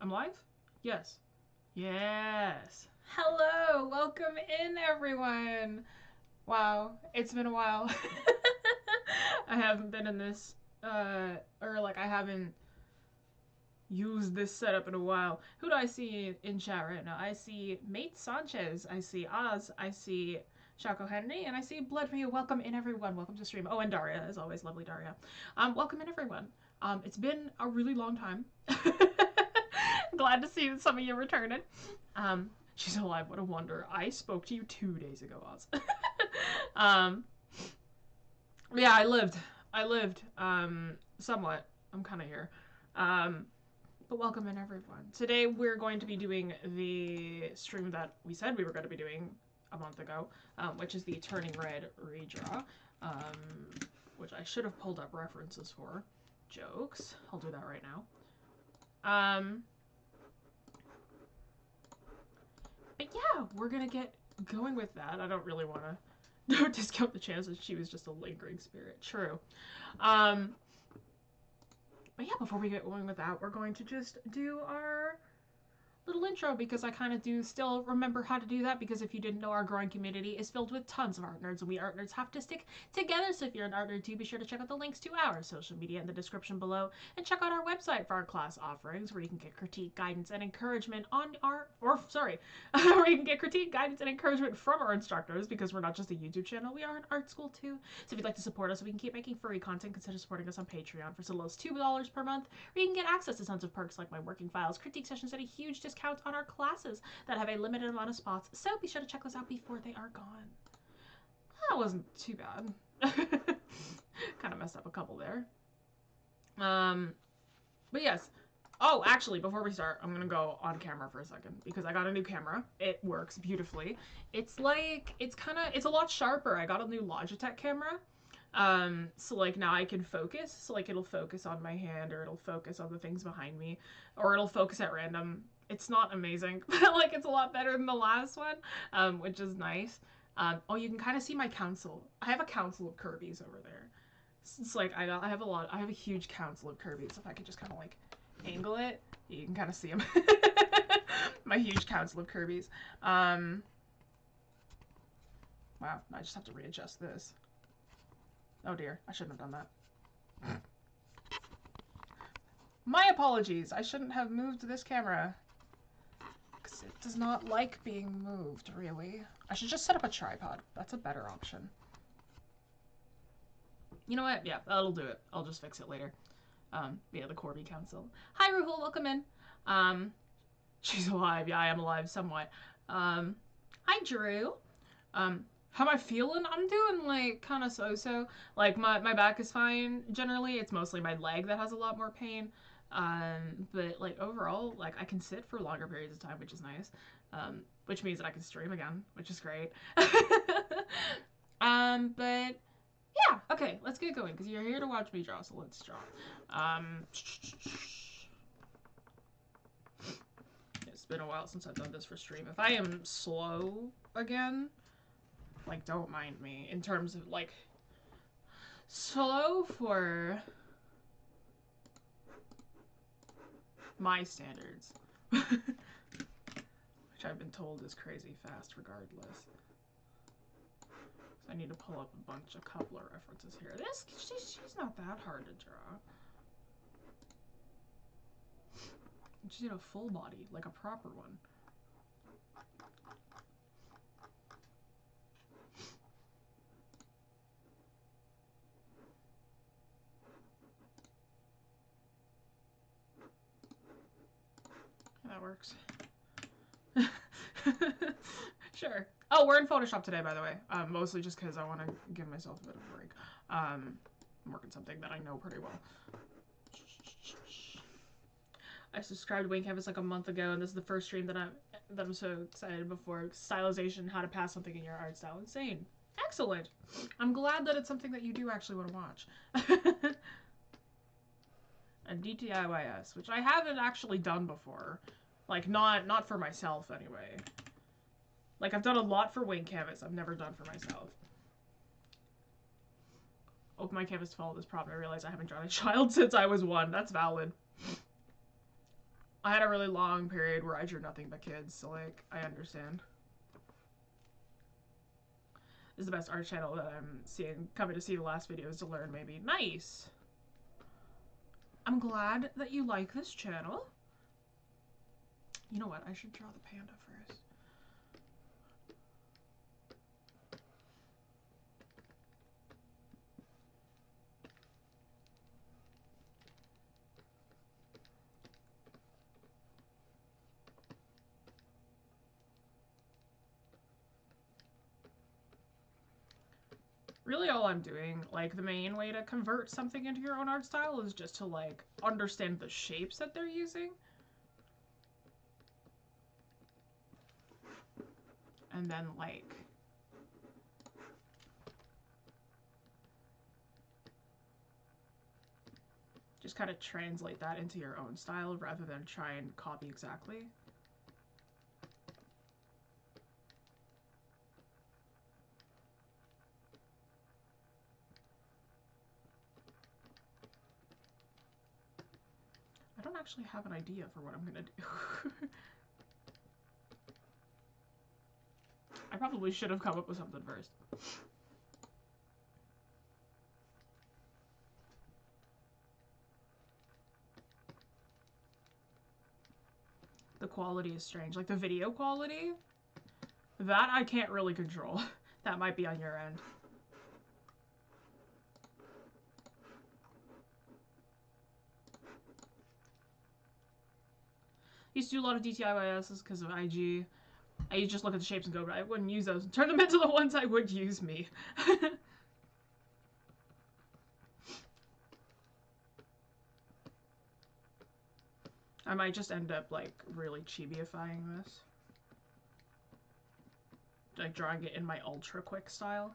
I'm live? Yes. Yes. Hello. Welcome in, everyone. Wow. It's been a while. I haven't been in this, or like I haven't used this setup in a while. Who do I see in chat right now? I see Mate Sanchez. I see Oz. I see Shaco Henry, and I see Blood for You. Welcome in, everyone. Welcome to stream. Oh, and Daria, as always, lovely Daria. Welcome in, everyone. It's been a really long time. Glad to see some of you returning. She's alive. What a wonder. I spoke to you 2 days ago, Oz. Yeah, I lived. Somewhat. I'm kind of here. But welcome in, everyone. Today we're going to be doing the stream that we said we were going to be doing a month ago, which is the Turning Red redraw, which I should have pulled up references for. Jokes. I'll do that right now. But yeah, we're gonna get going with that. I don't really want to discount the chances she was just a lingering spirit. True. But yeah, before we get going with that, we're going to just do our little intro, because I kind of do still remember how to do that, because if you didn't know, our growing community is filled with tons of art nerds, and we art nerds have to stick together. So if you're an art nerd too, be sure to check out the links to our social media in the description below, and check out our website for our class offerings, where you can get critique, guidance, and encouragement on our, where you can get critique, guidance, and encouragement from our instructors, because we're not just a YouTube channel, we are an art school too. So if you'd like to support us so we can keep making furry content, consider supporting us on Patreon for as little as $2 per month, where you can get access to tons of perks like my working files, critique sessions, and a huge discount on our classes that have a limited amount of spots. So be sure to check those out before they are gone. That wasn't too bad. Kind of messed up a couple there. But yes. Oh, actually, before we start, I'm gonna go on camera for a second, because I got a new camera. It works beautifully. It's like, it's a lot sharper. I got a new Logitech camera. So like now I can focus. So like it'll focus on my hand, or it'll focus on the things behind me, or it'll focus at random. It's not amazing, but like it's a lot better than the last one, which is nice. Oh, you can kind of see my council. I have a council of Kirby's over there. It's like I have a huge council of Kirby's. If I could just kind of like angle it, you can kind of see them. My huge council of Kirby's. Wow, I just have to readjust this. Oh dear, I shouldn't have done that. My apologies, I shouldn't have moved this camera. Because it does not like being moved, really. I should just set up a tripod. That's a better option. You know what? Yeah, that'll do it. I'll just fix it later. Yeah, the Corby Council. Hi, Ruhul, welcome in. She's alive. Yeah, I am alive somewhat. Hi, Drew. How am I feeling? I'm doing, like, kind of so-so. Like, my back is fine, generally. It's mostly my leg that has a lot more pain. But, like, overall, like, I can sit for longer periods of time, which is nice. Which means that I can stream again, which is great. But, yeah, okay, let's get going, because you're here to watch me draw, so let's draw. It's been a while since I've done this for stream. If I am slow again, like, don't mind me, in terms of, like, slow for my standards. Which I've been told is crazy fast regardless. So I need to pull up a bunch of couple of references here. She's not that hard to draw. She did a full body, like a proper one. That works. Sure. Oh, we're in Photoshop today, by the way. Mostly just because I want to give myself a bit of a break. I'm working something that I know pretty well. I subscribed to Wing Canvas like a month ago, and this is the first stream that I'm so excited before. Stylization, how to pass something in your art style. Insane. Excellent. I'm glad that it's something that you do actually want to watch. And DTIYS, which I haven't actually done before. Like, not for myself, anyway. Like, I've done a lot for Wing Canvas. I've never done for myself. Open my canvas to follow this prompt. I realize I haven't drawn a child since I was 1. That's valid. I had a really long period where I drew nothing but kids, so like I understand. This is the best art channel that I'm seeing. Coming to see the last videos to learn maybe. Nice! I'm glad that you like this channel. You know what? I should draw the panda first. Really all I'm doing, like the main way to convert something into your own art style is just to like understand the shapes that they're using. And then like just kind of translate that into your own style rather than try and copy exactly. I don't actually have an idea for what I'm gonna do. I probably should have come up with something first. The quality is strange. Like the video quality, that I can't really control. That might be on your end. I used to do a lot of DTIYS because of IG. I just look at the shapes and go, I wouldn't use those. Turn them into the ones I would use me. I might just end up like really chibi-ifying this. Like drawing it in my ultra quick style.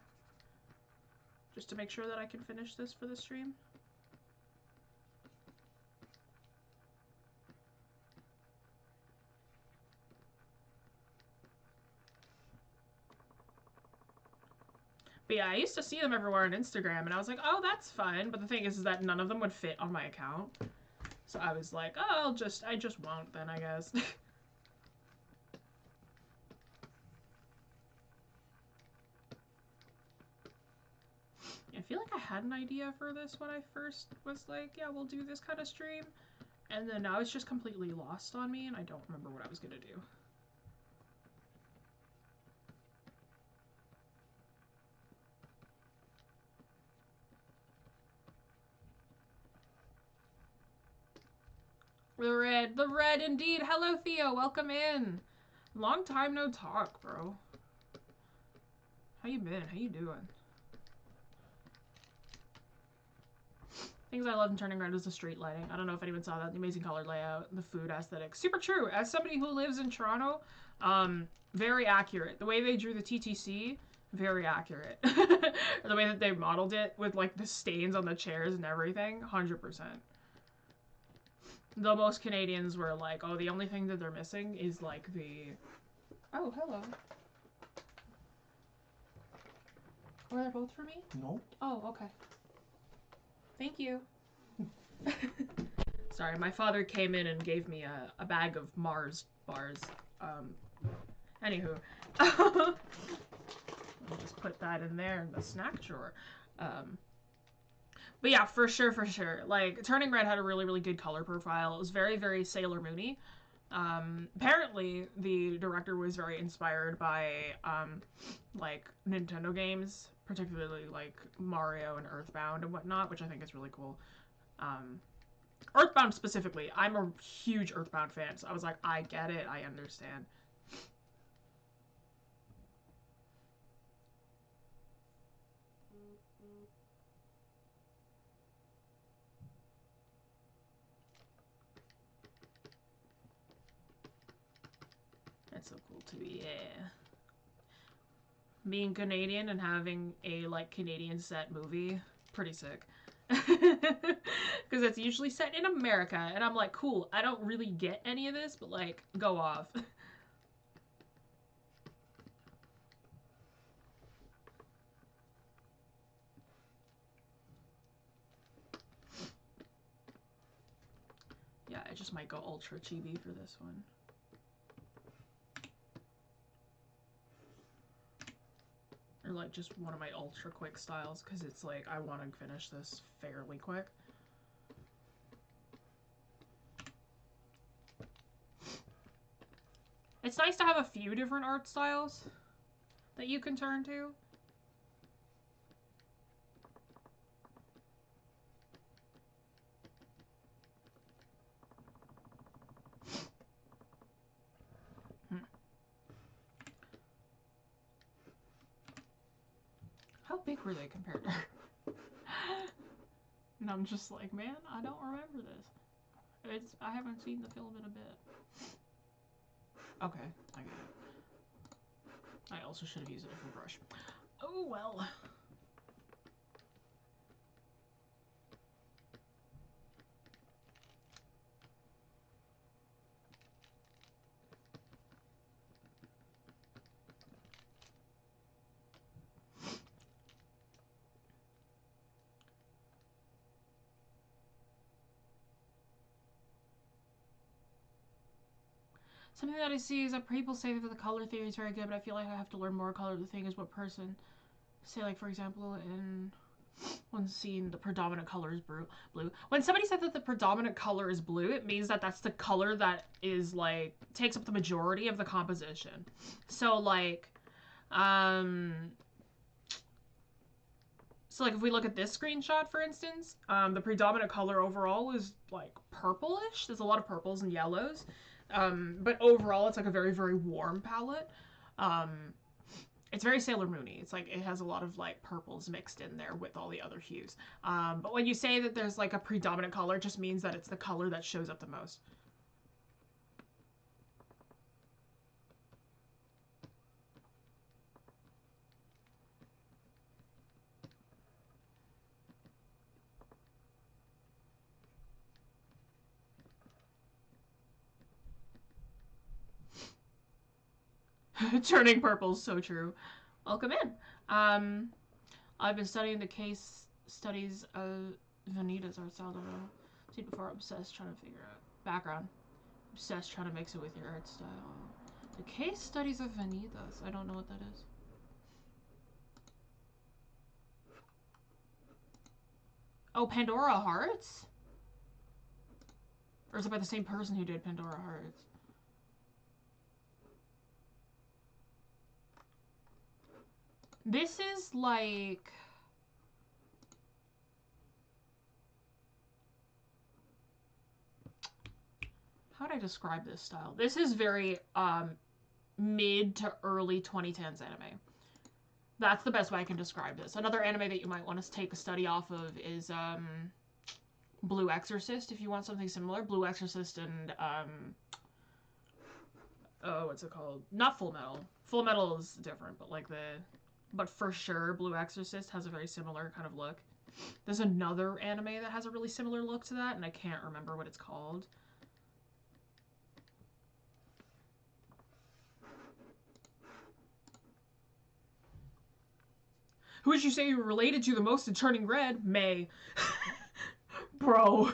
Just to make sure that I can finish this for the stream. But yeah, I used to see them everywhere on Instagram, and I was like, oh, that's fun. But the thing is that none of them would fit on my account. So I was like, oh, I just won't then, I guess. I feel like I had an idea for this when I first was like, yeah, we'll do this kind of stream. And then now it's just completely lost on me, and I don't remember what I was gonna do. The red indeed. Hello, Theo. Welcome in. Long time no talk, bro. How you been? How you doing? Things I love in Turning Red is the street lighting. I don't know if anyone saw that. The amazing color layout, the food aesthetic. Super true. As somebody who lives in Toronto, very accurate. The way they drew the TTC, very accurate. The way that they modeled it with like the stains on the chairs and everything, 100%. Though most Canadians were like, oh, the only thing that they're missing is like the... Oh, hello. Were they both for me? No. Oh, okay. Thank you. Sorry, my father came in and gave me a bag of Mars bars. Anywho. I'll just put that in there in the snack drawer. But yeah, for sure. Like, Turning Red had a really, really good color profile. It was very, very Sailor Moon-y. Apparently, the director was very inspired by, like, Nintendo games, particularly, like, Mario and Earthbound and whatnot, which I think is really cool. Earthbound specifically. I'm a huge Earthbound fan, so I was like, I get it, I understand. That's so cool too, yeah. Being Canadian and having a, like, Canadian set movie, pretty sick. Because it's usually set in America, and I'm like, cool, I don't really get any of this, but, like, go off. Yeah, I just might go ultra chibi for this one. Or like just one of my ultra quick styles, because it's like I want to finish this fairly quick. It's nice to have a few different art styles that you can turn to. How big were they compared to her? And I'm just like, man, I don't remember this. I haven't seen the film in a bit. Okay, I get it. I also should have used a different brush. Oh well. Something that I see is that people say that the color theory is very good, but I feel like I have to learn more color. The thing is what person say, like, for example, in one scene, the predominant color is blue. When somebody said that the predominant color is blue, it means that that's the color that is, like, takes up the majority of the composition. So, like, so, like, if we look at this screenshot, for instance, the predominant color overall is, like, purplish. There's a lot of purples and yellows. But overall, it's, like, a very, very warm palette. It's very Sailor Moon-y. It's, like, it has a lot of, like, purples mixed in there with all the other hues. But when you say that there's, like, a predominant color, it just means that it's the color that shows up the most. Turning purple is so true. Welcome in. I've been studying the case studies of Vanita's art style. Don't know. See before, obsessed trying to figure out background. Obsessed trying to mix it with your art style. The case studies of Vanita's. I don't know what that is. Oh, Pandora Hearts? Or is it by the same person who did Pandora Hearts? This is like... How would I describe this style? This is very mid to early 2010s anime. That's the best way I can describe this. Another anime that you might want to take a study off of is Blue Exorcist, if you want something similar. Blue Exorcist and oh, what's it called? Not Full Metal. Full Metal is different, but like but for sure, Blue Exorcist has a very similar kind of look. There's another anime that has a really similar look to that, and I can't remember what it's called. Who would you say you were related to the most in Turning Red? May. Bro.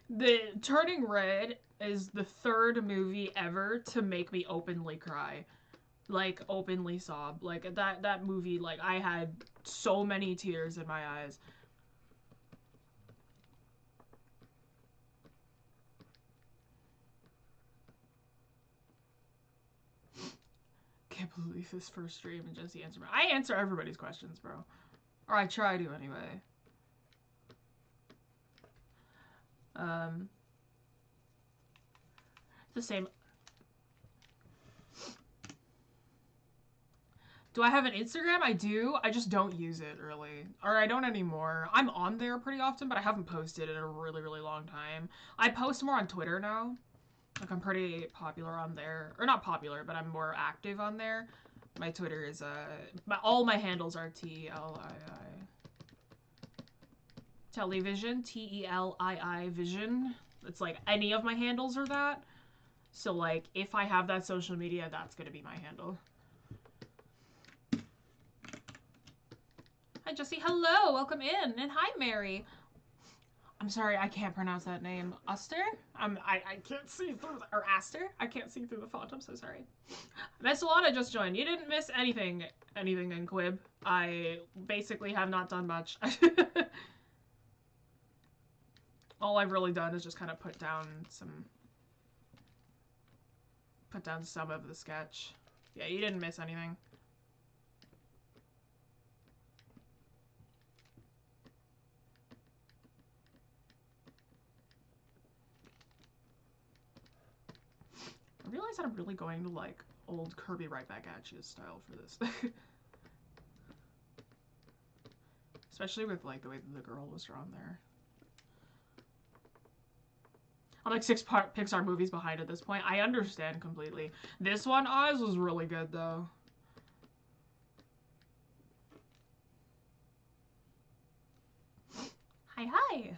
The Turning Red is the third movie ever to make me openly cry. Like, openly sob. Like, that movie, like, I had so many tears in my eyes. Can't believe this first stream and Jessie answered me. I answer everybody's questions, bro. Or I try to, anyway. It's the same. Do I have an Instagram? I do. I just don't use it, really. Or I don't anymore. I'm on there pretty often, but I haven't posted in a really, really long time. I post more on Twitter now. Like, I'm pretty popular on there. Or not popular, but I'm more active on there. My Twitter is, all my handles are T-L-I-I. Television. T-E-L-I-I vision. It's like, any of my handles are that. So, like, if I have that social media, that's gonna be my handle. Hi, Jessie. Hello. Welcome in. And hi, Mary. I'm sorry, I can't pronounce that name. Aster? I can't see through the, or Aster? I can't see through the font. I'm so sorry. Messalana just joined. You didn't miss anything in Quib. I basically have not done much. All I've really done is just kind of put down some of the sketch. Yeah, you didn't miss anything. I realize that I'm really going to like old Kirby right back at you style for this. Especially with like the way the girl was drawn there. I'm like 6 Pixar movies behind at this point. I understand completely. This one, Oz, was really good though. Hi, hi.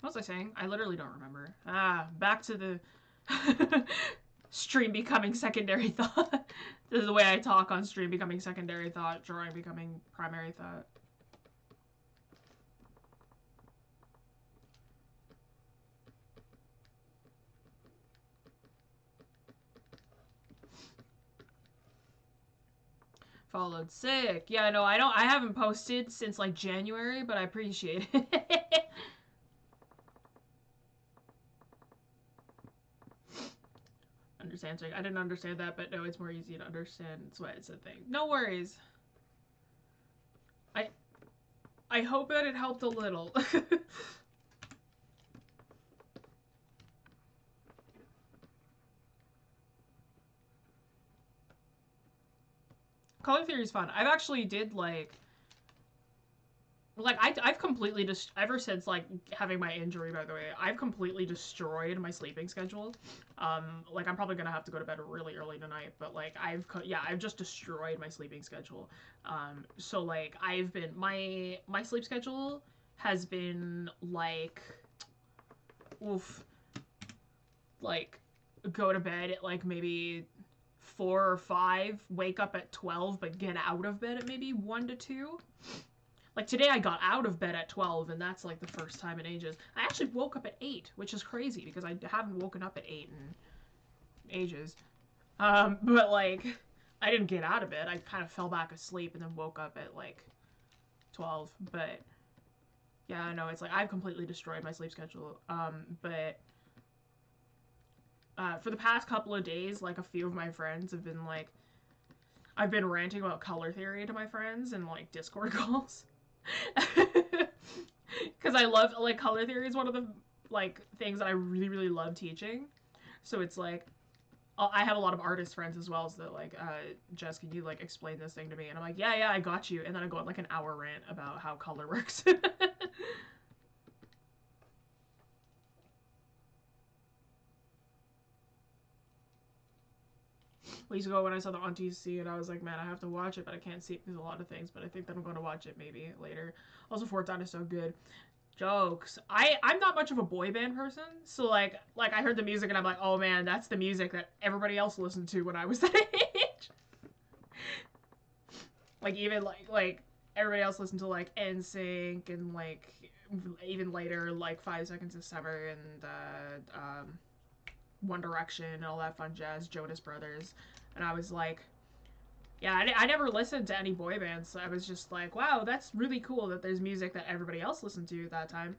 What was I saying? I literally don't remember. Back to the stream becoming secondary thought. This is the way I talk on stream, becoming secondary thought, drawing becoming primary thought. Followed sick. Yeah, no, I haven't posted since like January, but I appreciate it. Understand. I didn't understand that, but no, it's more easy to understand. That's why it's a thing. No worries. I hope that it helped a little. Color theory is fun. I've actually did like I've completely just ever since like having my injury, by the way, I've completely destroyed my sleeping schedule. Like I'm probably gonna have to go to bed really early tonight, but like I've just destroyed my sleeping schedule. So like I've been my sleep schedule has been like, oof, like go to bed at like maybe 4 or 5, wake up at 12, but get out of bed at maybe 1 to 2. Like today I got out of bed at 12, and that's like the first time in ages. I actually woke up at 8, which is crazy because I haven't woken up at 8 in ages. But like I didn't get out of bed. I kind of fell back asleep and then woke up at like 12. But yeah, I know it's like I've completely destroyed my sleep schedule. But for the past couple of days, like a few of my friends have been like, I've been ranting about color theory to my friends in like Discord calls. Because I love, like, color theory is one of the, like, things that I really, really love teaching. So it's like, I have a lot of artist friends as well, so that, like, Jess, can you, like, explain this thing to me? And I'm like, yeah, I got you. And then I go on, like, an hour rant about how color works. Weeks ago when I saw the on TC, and I was like, man, I have to watch it, but I can't see it because a lot of things, but I think that I'm going to watch it maybe later. Also, Fortnite is so good. Jokes. I'm not much of a boy band person, so like I heard the music and I'm like, oh man, that's the music that everybody else listened to when I was that age. Like even like everybody else listened to like NSYNC and like even later like 5 Seconds of Summer and One Direction and all that fun jazz, Jonas Brothers, and I was like, yeah, I never listened to any boy bands, so I was just like, wow, that's really cool that there's music that everybody else listened to at that time.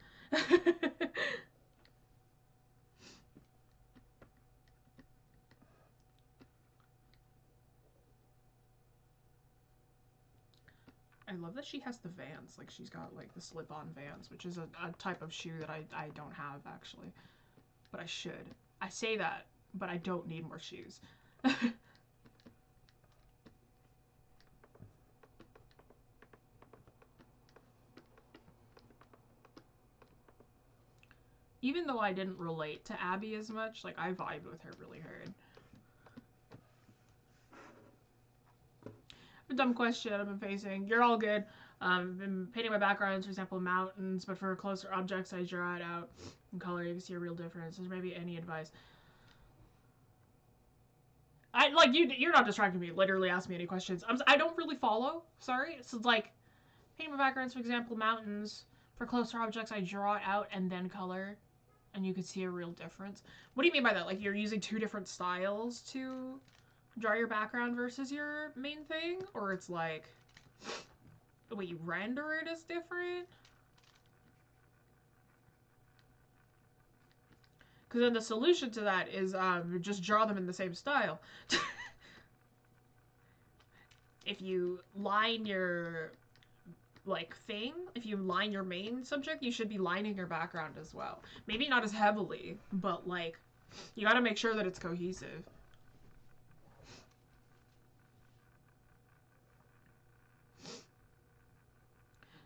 I love that she has the Vans, like she's got like the slip-on Vans, which is a type of shoe that I don't have actually, but I should. I say that, but I don't need more shoes. Even though I didn't relate to Abby as much, like I vibed with her really hard. A dumb question I've been facing. You're all good. I've been painting my backgrounds, for example, mountains, but for closer objects, I draw it out in color. You can see a real difference. Is there maybe any advice? You're not distracting me. Literally ask me any questions. I don't really follow. Sorry. So it's like, paint my backgrounds, for example, mountains. For closer objects, I draw it out and then color. And you can see a real difference. What do you mean by that? Like, you're using two different styles to draw your background versus your main thing? Or it's like, the way you render it is different? Because then the solution to that is just draw them in the same style. If you line your if you line your main subject, you should be lining your background as well. Maybe not as heavily, but like, you gotta make sure that it's cohesive.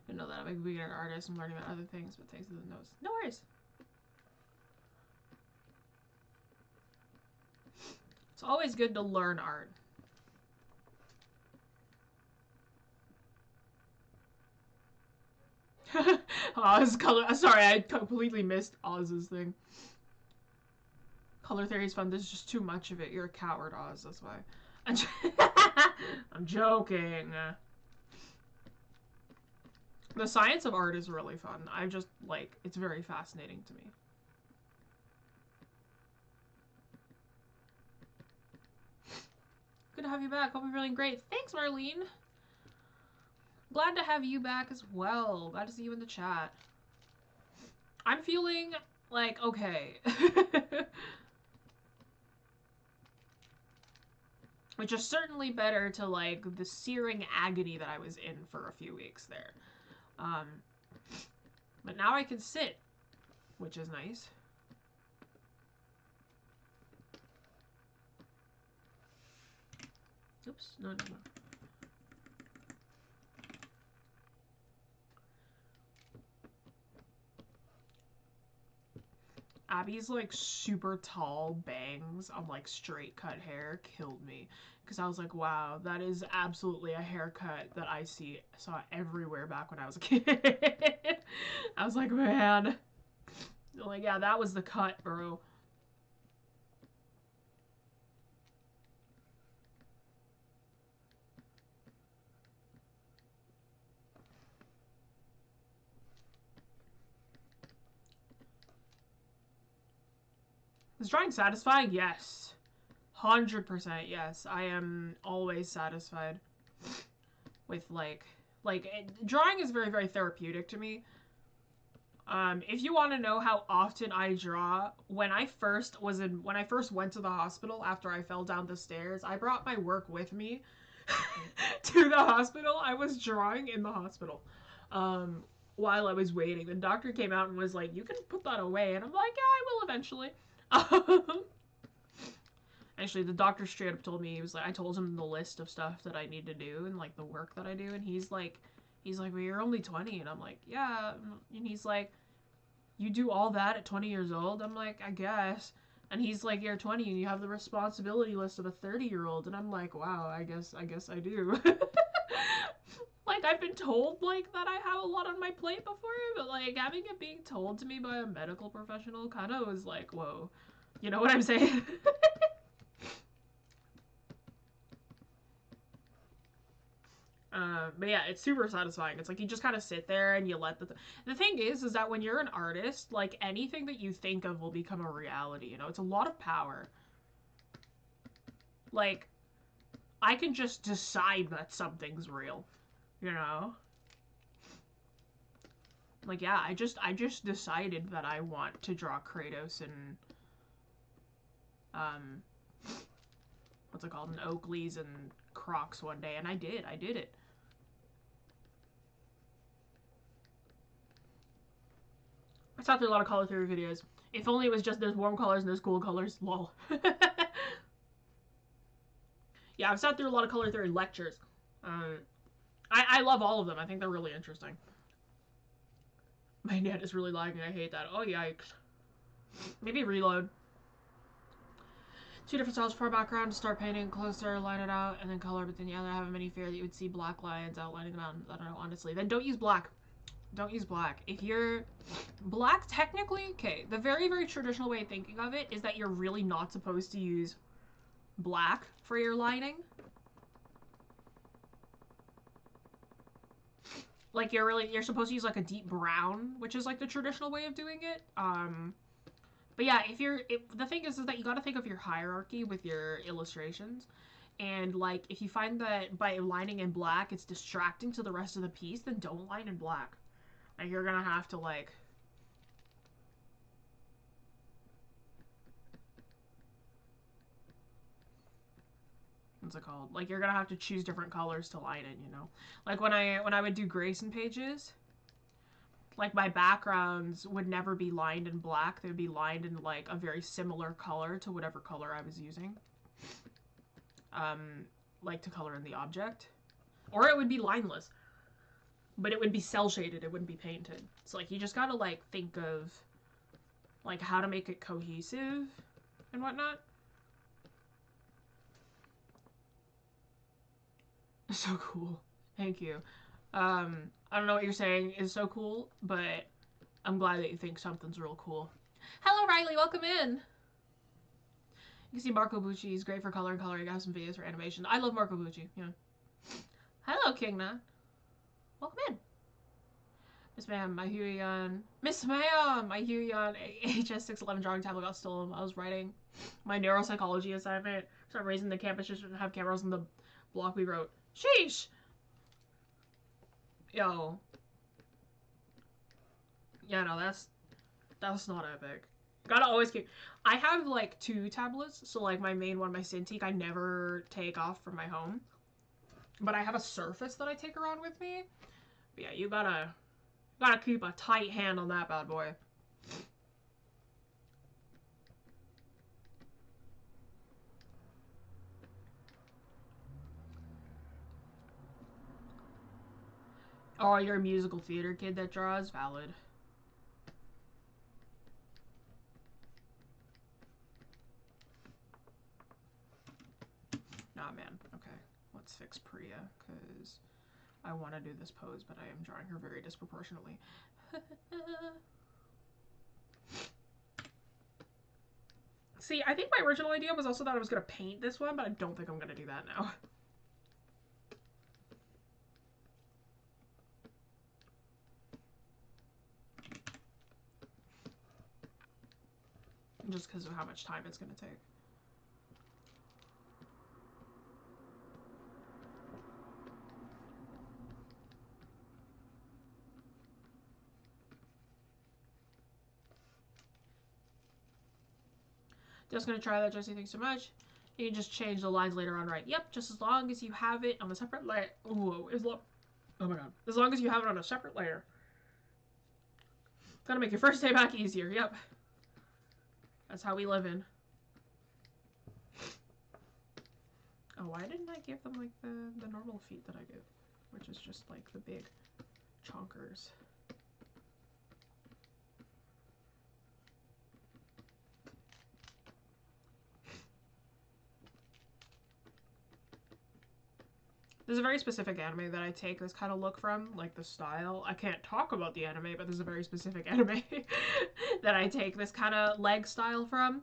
You know that I'm a beginner artist. I'm learning about other things, but thanks to the notes. No worries. It's always good to learn art. Oz color. Sorry, I completely missed Oz's thing. Color theory is fun. There's just too much of it. You're a coward, Oz. That's why. I'm joking. The science of art is really fun. I just like, it's very fascinating to me. Good to have you back. Hope you're feeling great. Thanks, Marlene. Glad to have you back as well. Glad to see you in the chat. I'm feeling like okay. Which is certainly better to like the searing agony that I was in for a few weeks there. But now I can sit, which is nice. Oops, no. Abby's like super tall bangs on like straight cut hair killed me, because I was like, wow, that is absolutely a haircut that I saw everywhere back when I was a kid. I was like, man, like, yeah, that was the cut, bro. Is drawing satisfying? Yes. 100% yes. I am always satisfied with drawing is very, very therapeutic to me. If you want to know how often I draw, when I first went to the hospital after I fell down the stairs, I brought my work with me to the hospital. I was drawing in the hospital. While I was waiting. The doctor came out and was like, you can put that away. And I'm like, yeah, I will eventually. Actually, the doctor straight up told me, he was like, I told him the list of stuff that I need to do and like the work that I do, and he's like, well, you're only 20, and I'm like, yeah, and he's like, you do all that at 20 years old? I'm like, I guess. And he's like, you're 20 and you have the responsibility list of a 30-year-old, and I'm like, wow, I guess I do. Like, I've been told, like, that I have a lot on my plate before, but, like, having it being told to me by a medical professional kind of was like, whoa. You know what I'm saying? But yeah, it's super satisfying. It's like, you just kind of sit there and you let the thing is that when you're an artist, like, anything that you think of will become a reality, you know? It's a lot of power. Like, I can just decide that something's real. You know? Like, yeah, I just decided that I want to draw Kratos and, what's it called? And Oakleys and Crocs one day, and I did it. I sat through a lot of color theory videos. If only it was just there's warm colors and there's cool colors. Lol. Yeah, I've sat through a lot of color theory lectures. I love all of them. I think they're really interesting. My net is really lagging. I hate that. Oh, yikes. Maybe reload. Two different styles for background. Start painting closer, line it out, and then color. But then yeah, I have many fear that you would see black lines outlining the mountains. I don't know, honestly. Then don't use black. Don't use black. If you're... Black, technically, okay, the very, very traditional way of thinking of it is that you're really not supposed to use black for your lining. Like you're supposed to use like a deep brown, which is like the traditional way of doing it. But yeah, the thing is that you got to think of your hierarchy with your illustrations. And like if you find that by lining in black it's distracting to the rest of the piece, then don't line in black. Like you're gonna have to like what's it called? Like you're gonna have to choose different colors to line it, you know? Like when I would do Grayson pages, like my backgrounds would never be lined in black. They would be lined in like a very similar color to whatever color I was using. Like to color in the object. Or it would be lineless. But it would be cel shaded, it wouldn't be painted. So like you just gotta like think of like how to make it cohesive and whatnot. So cool. Thank you. I don't know what you're saying is so cool, but I'm glad that you think something's real cool. Hello, Riley. Welcome in. You can see Marco Bucci. He's great for color and coloring. I have some videos for animation. I love Marco Bucci. Yeah. Hello, Kingna. Welcome in. Miss Ma'am, I hear you on. Miss Ma'am, I hear you on HS611 drawing tablet got stolen. I was writing my neuropsychology assignment. For some reason, the campus just didn't have cameras on the block we wrote. Sheesh! Yo. Yeah, no, that's not epic. Gotta always keep... I have, like, 2 tablets, so, like, my main one, my Cintiq, I never take off from my home. But I have a Surface that I take around with me. But yeah, you gotta keep a tight hand on that bad boy. Oh, you're a musical theater kid that draws? Valid. Nah, man. Okay. Let's fix Priya, because I want to do this pose, but I am drawing her very disproportionately. See, I think my original idea was also that I was going to paint this one, but I don't think I'm going to do that now. Just because of how much time it's going to take. Just gonna try that, Jessie. Thanks so much. You can just change the lines later on, right? Yep, just as long as you have it on a separate layer. Ooh, oh my god. As long as you have it on a separate layer. It's gonna make your first day back easier. Yep. That's how we live in. Oh, why didn't I give them, like, the normal feet that I give? Which is just, like, the big chonkers. There's a very specific anime that I take this kind of look from, like the style. I can't talk about the anime, but there's a very specific anime that I take this kind of leg style from.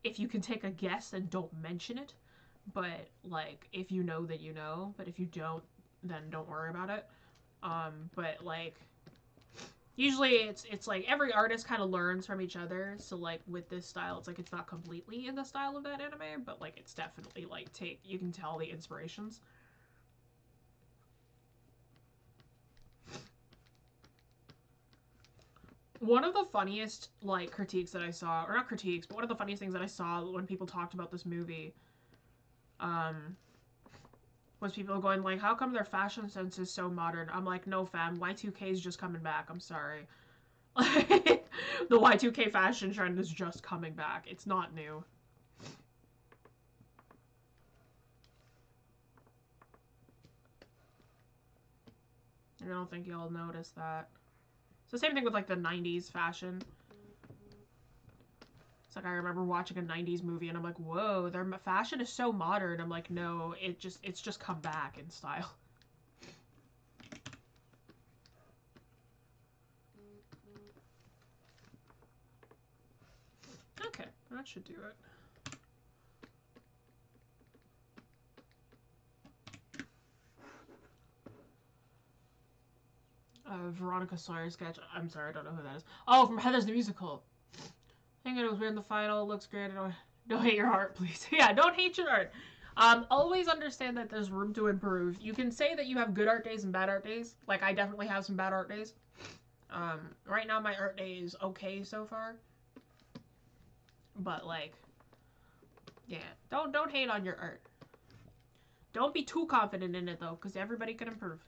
If you can take a guess, then don't mention it. But, like, if you know, then you know. But if you don't, then don't worry about it. But, like, usually it's like every artist kind of learns from each other. So, like, with this style, it's like it's not completely in the style of that anime, but, like, it's definitely, like, you can tell the inspirations. One of the funniest, like, critiques that I saw, or not critiques, but one of the funniest things that I saw when people talked about this movie, was people going, like, how come their fashion sense is so modern? I'm like, no, fam, Y2K is just coming back. I'm sorry. Like, the Y2K fashion trend is just coming back. It's not new. I don't think y'all noticed that. It's the same thing with, like, the 90s fashion. It's like I remember watching a 90s movie and I'm like, whoa, their fashion is so modern. I'm like, no, it's just come back in style. Okay, That should do it. Veronica Sawyer sketch. I'm sorry, I don't know who that is. Oh, from Heather's the Musical. I think it was weird in the final. It looks great. Don't hate your art, please. Yeah, don't hate your art. Always understand that there's room to improve. You can say that you have good art days and bad art days. Like, I definitely have some bad art days. Right now my art day is okay so far. But, like, yeah, don't hate on your art. Don't be too confident in it, though, because everybody can improve.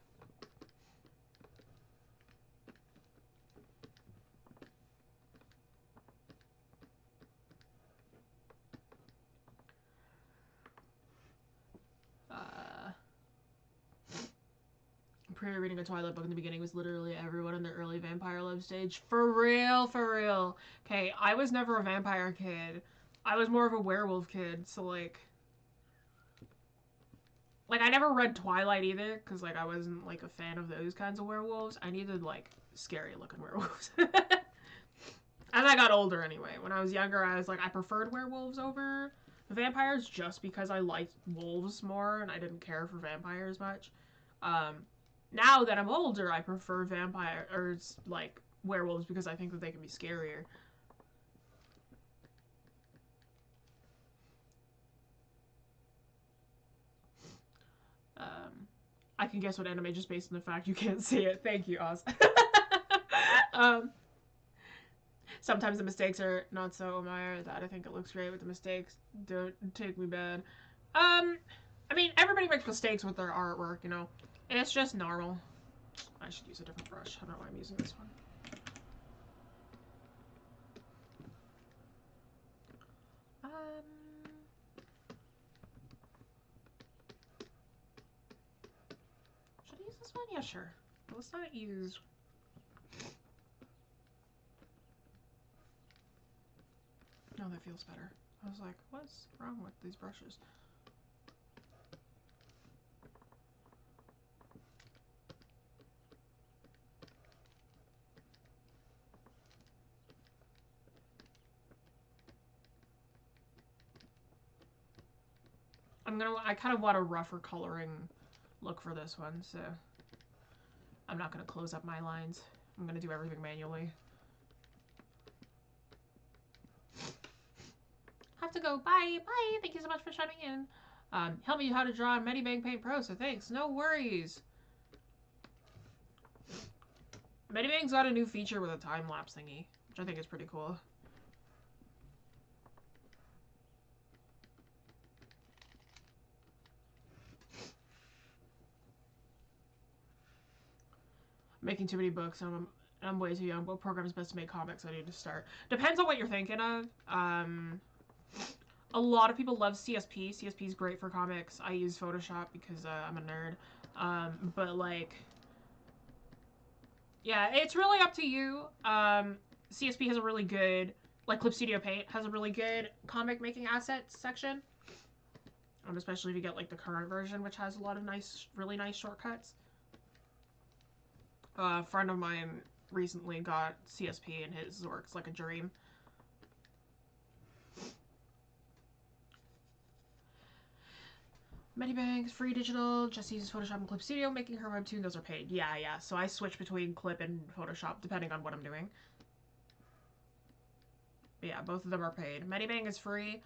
Pre-reading a Twilight book in the beginning was literally everyone in their early vampire love stage. For real, for real. Okay, I was never a vampire kid. I was more of a werewolf kid, so, like, I never read Twilight either, because, like, I wasn't, like, a fan of those kinds of werewolves. I needed, like, scary-looking werewolves. As I got older, anyway. When I was younger, I was like, I preferred werewolves over vampires just because I liked wolves more, and I didn't care for vampires much. Now that I'm older, I prefer vampires, like, werewolves, because I think that they can be scarier. I can guess what anime just based on the fact you can't see it. Thank you, Oz. Sometimes the mistakes are not so admire that I think it looks great with the mistakes. Don't take me bad. I mean, everybody makes mistakes with their artwork, you know. It's just normal. I should use a different brush. I don't know why I'm using this one. Should I use this one? Yeah, sure. But let's not use... No, that feels better. I was like, what's wrong with these brushes? I kind of want a rougher coloring look for this one, so I'm not gonna close up my lines. I'm gonna do everything manually. Have to go. Bye. Bye. Thank you so much for shutting in. Help me how to draw in Medibang Paint Pro, so thanks. No worries. Medibang's got a new feature with a time-lapse thingy, which I think is pretty cool. Making too many books, and I'm way too young. What program is best to make comics? I need to start. Depends on what you're thinking of. A lot of people love CSP. CSP is great for comics. I use Photoshop because I'm a nerd. But, like, yeah, it's really up to you. CSP has a really good, like, Clip Studio Paint has a really good comic making assets section. Especially if you get, like, the current version, which has a lot of nice, really nice shortcuts. A friend of mine recently got CSP and his works like a dream. Medibank, free digital, just uses Photoshop and Clip Studio, making her webtoon, those are paid. Yeah, so I switch between Clip and Photoshop depending on what I'm doing. But yeah, both of them are paid. Medibank is free.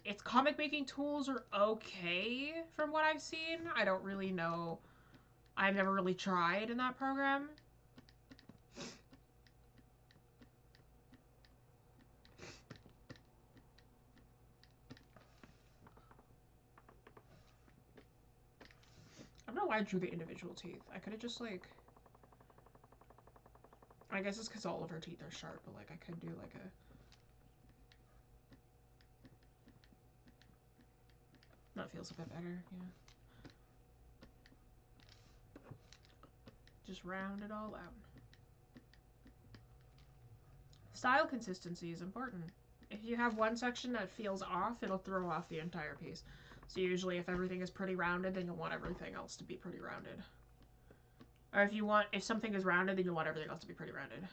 Its comic making tools are okay from what I've seen. I don't really know. I've never really tried in that program. I don't know why I drew the individual teeth. I could have just, like... I guess it's because all of her teeth are sharp, but, like, I could do, like, a... That feels a bit better, yeah. Just round it all out. Style consistency is important. If you have one section that feels off, it'll throw off the entire piece. So usually if everything is pretty rounded, then you'll want everything else to be pretty rounded. Or if something is rounded, then you'll want everything else to be pretty rounded.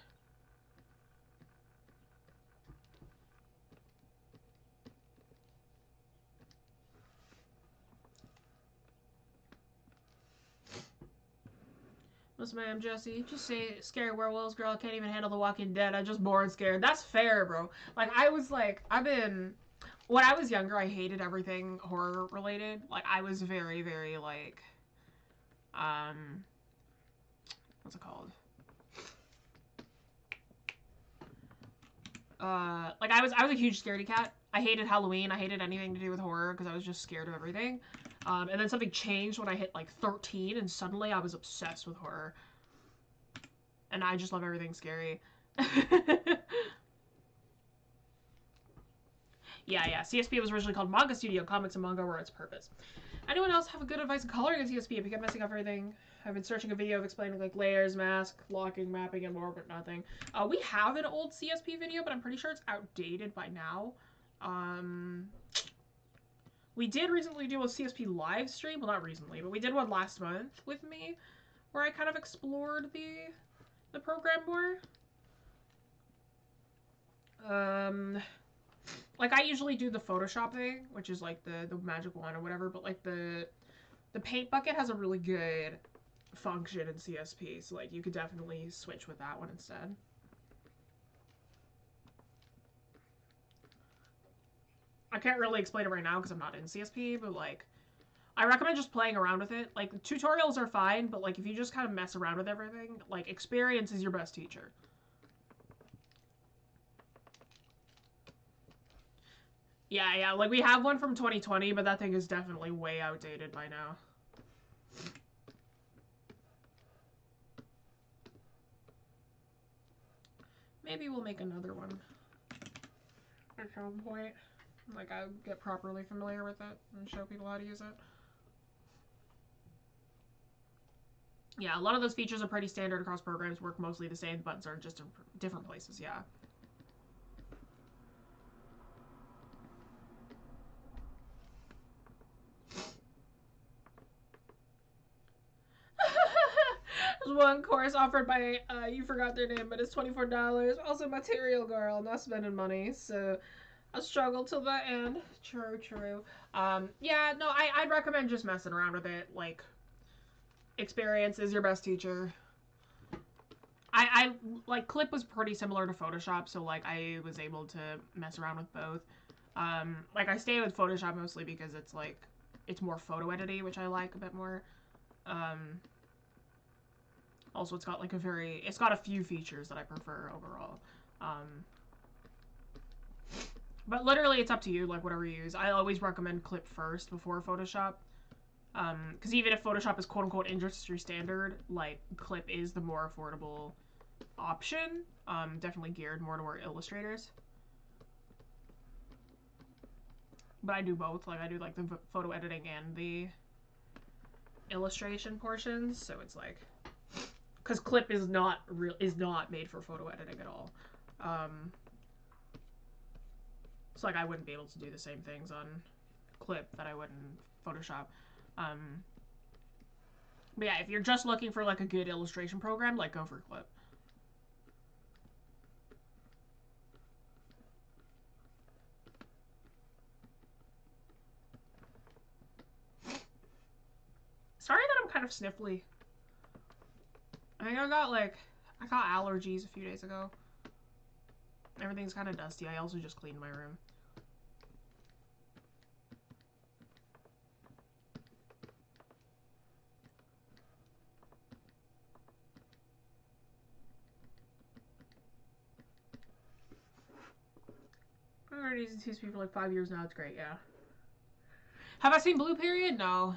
Yes, ma'am, Jessie. Just say scary werewolves, girl. I can't even handle The Walking Dead. I'm just bored scared. That's fair, bro. Like, I was like, when I was younger, I hated everything horror related. Like, I was very, very, like, what's it called? Like, I was a huge scaredy cat. I hated Halloween. I hated anything to do with horror because I was just scared of everything. And then something changed when I hit, like, 13, and suddenly I was obsessed with horror. And I just love everything scary. Yeah. CSP was originally called Manga Studio. Comics and manga were its purpose. Anyone else have a good advice on coloring in CSP? If you kept messing up everything, I've been searching a video of explaining like layers, mask, locking, mapping, and more, but nothing. We have an old CSP video, but I'm pretty sure it's outdated by now. We did recently do a CSP live stream. Well, not recently, but we did one last month with me, where I kind of explored the program more. Like, I usually do the Photoshop thing, which is like the magic wand or whatever, but like the paint bucket has a really good function in CSP, so like you could definitely switch with that one instead. I can't really explain it right now because I'm not in CSP, but like I recommend just playing around with it. Like, tutorials are fine, but like if you just kind of mess around with everything, like experience is your best teacher. Yeah, like we have one from 2020, but that thing is definitely way outdated by now. Maybe we'll make another one at some point. Like, I'll get properly familiar with it and show people how to use it. Yeah, a lot of those features are pretty standard across programs, work mostly the same, the buttons are just in different places, yeah. There's one course offered by, you forgot their name, but it's $24. Also, Material Girl, not spending money, so a struggle till the end. True. Yeah, no, I'd recommend just messing around with it. Like, experience is your best teacher. I like, Clip was pretty similar to Photoshop, so like I was able to mess around with both. Like, I stay with Photoshop mostly because it's like it's more photo editing, which I like a bit more. Also, it's got like it's got a few features that I prefer overall. But literally, it's up to you, like whatever you use. I always recommend Clip first before Photoshop. Because even if Photoshop is quote-unquote industry standard, like, Clip is the more affordable option. Definitely geared more toward illustrators. But I do both. Like, I do, like, the photo editing and the illustration portions, so it's like... Because Clip is not made for photo editing at all. So, like, I wouldn't be able to do the same things on Clip that I would in Photoshop. But yeah, if you're just looking for like a good illustration program, like, go for Clip. Sorry that I'm kind of sniffly. I think I got allergies a few days ago. Everything's kind of dusty. I also just cleaned my room. I've already used TSP for like 5 years now. It's great, yeah. Have I seen Blue Period? No.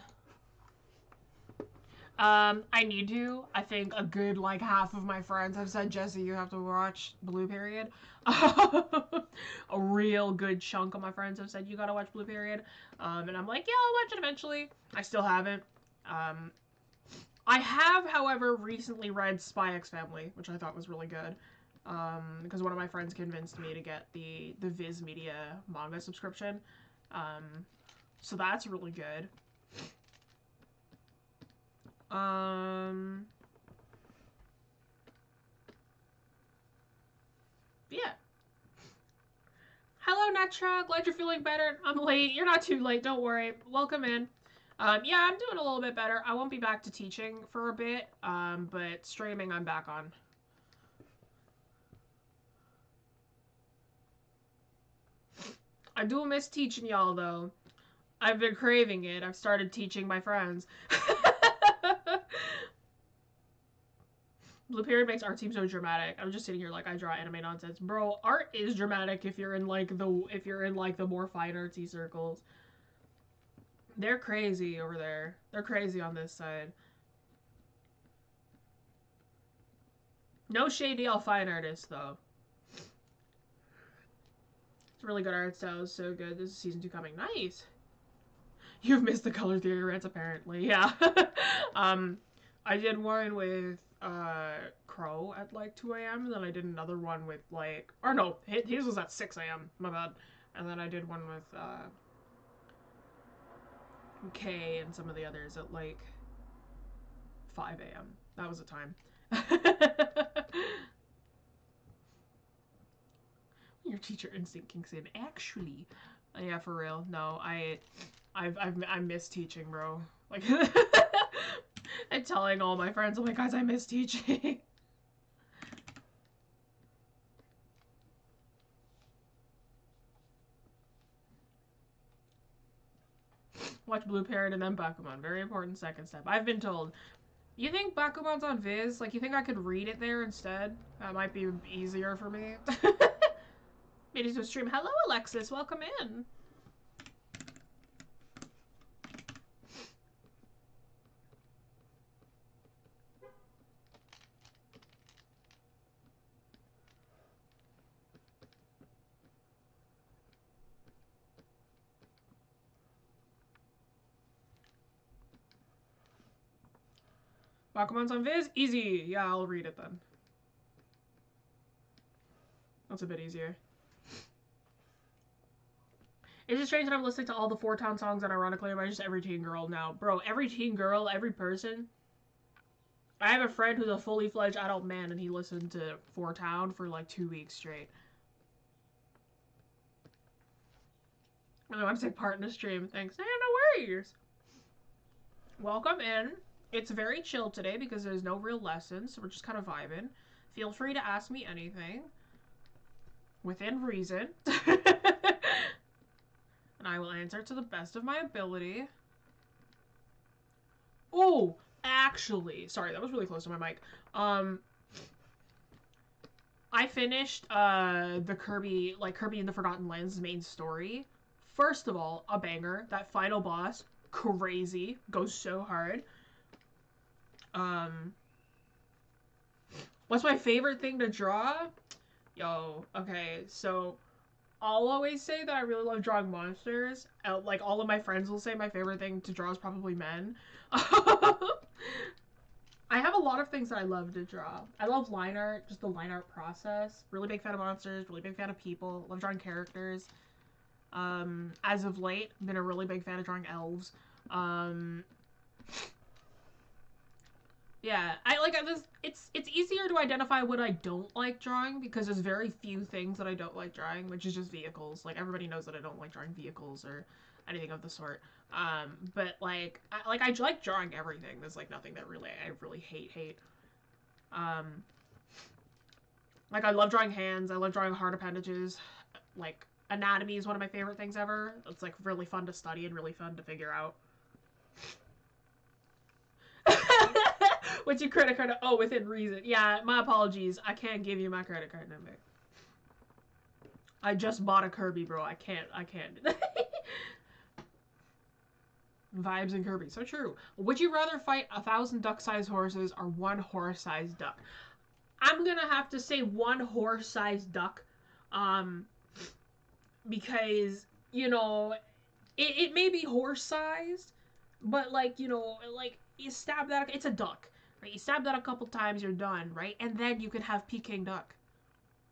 I need to. I think a good, like, half of my friends have said, Jessie, you have to watch Blue Period. A real good chunk of my friends have said, you gotta watch Blue Period. And I'm like, yeah, I'll watch it eventually. I still haven't. I have, however, recently read Spy X Family, which I thought was really good. Because one of my friends convinced me to get the Viz Media manga subscription. So that's really good. Yeah. Hello, Netra. Glad you're feeling better. I'm late. You're not too late. Don't worry. Welcome in. Yeah, I'm doing a little bit better. I won't be back to teaching for a bit, but streaming I'm back on. I do miss teaching y'all, though. I've been craving it. I've started teaching my friends. Blue Period makes art seem so dramatic. I'm just sitting here like I draw anime nonsense. Bro, art is dramatic if you're in like the more fine artsy circles. They're crazy over there. They're crazy on this side. No shade to y'all fine artists though. It's a really good art style. It's so good. This is season 2 coming. Nice. You've missed the color theory rants apparently. Yeah. I did one with Crow at like 2 a.m. and then I did another one with like, or no, his was at 6 a.m. My bad. And then I did one with K and some of the others at like 5 a.m. That was the time. Your teacher instinct kicks in. Actually, yeah, for real. No, I miss teaching, bro. Like, I'm telling all my friends, oh my guys, I miss teaching. Watch Blue Parrot and then Bakuman. Very important second step. I've been told. You think Bakuman's on Viz? Like, you think I could read it there instead? That might be easier for me. Maybe to stream. Hello, Alexis. Welcome in. Bakuman's on Viz? Easy. Yeah, I'll read it then. That's a bit easier. It's just strange that I'm listening to all the Four Town songs and ironically I'm just every teen girl now. Bro, every teen girl, every person. I have a friend who's a fully fledged adult man and he listened to Four Town for like 2 weeks straight. I want to take part in the stream. Thanks. Hey, no worries. Welcome in. It's very chill today because there's no real lessons, so we're just kind of vibing. Feel free to ask me anything. Within reason. And I will answer to the best of my ability. Oh, actually. Sorry, that was really close to my mic. I finished the Kirby and the Forgotten Lands main story. First of all, a banger. That final boss, crazy. Goes so hard. What's my favorite thing to draw? Yo, okay, so I'll always say that I really love drawing monsters. Like, all of my friends will say my favorite thing to draw is probably men. I have a lot of things that I love to draw. I love line art, just the line art process. Really big fan of monsters, really big fan of people. Love drawing characters. As of late, been a really big fan of drawing elves. Yeah, I like this. It's easier to identify what I don't like drawing because there's very few things that I don't like drawing, which is just vehicles. Like, everybody knows that I don't like drawing vehicles or anything of the sort. But like I like drawing everything. There's like nothing that I really hate. Like, I love drawing hands. I love drawing heart appendages. Like, anatomy is one of my favorite things ever. It's like really fun to study and really fun to figure out. What's your credit card? Oh, within reason. Yeah, my apologies. I can't give you my credit card number. I just bought a Kirby, bro. I can't. Vibes and Kirby. So true. Would you rather fight 1,000 duck-sized horses or 1 horse-sized duck? I'm gonna have to say 1 horse-sized duck. Because, you know, it may be horse-sized, but, like, you know, like, you stab that, it's a duck, right? You stab that a couple times, you're done, right? And then you can have Peking duck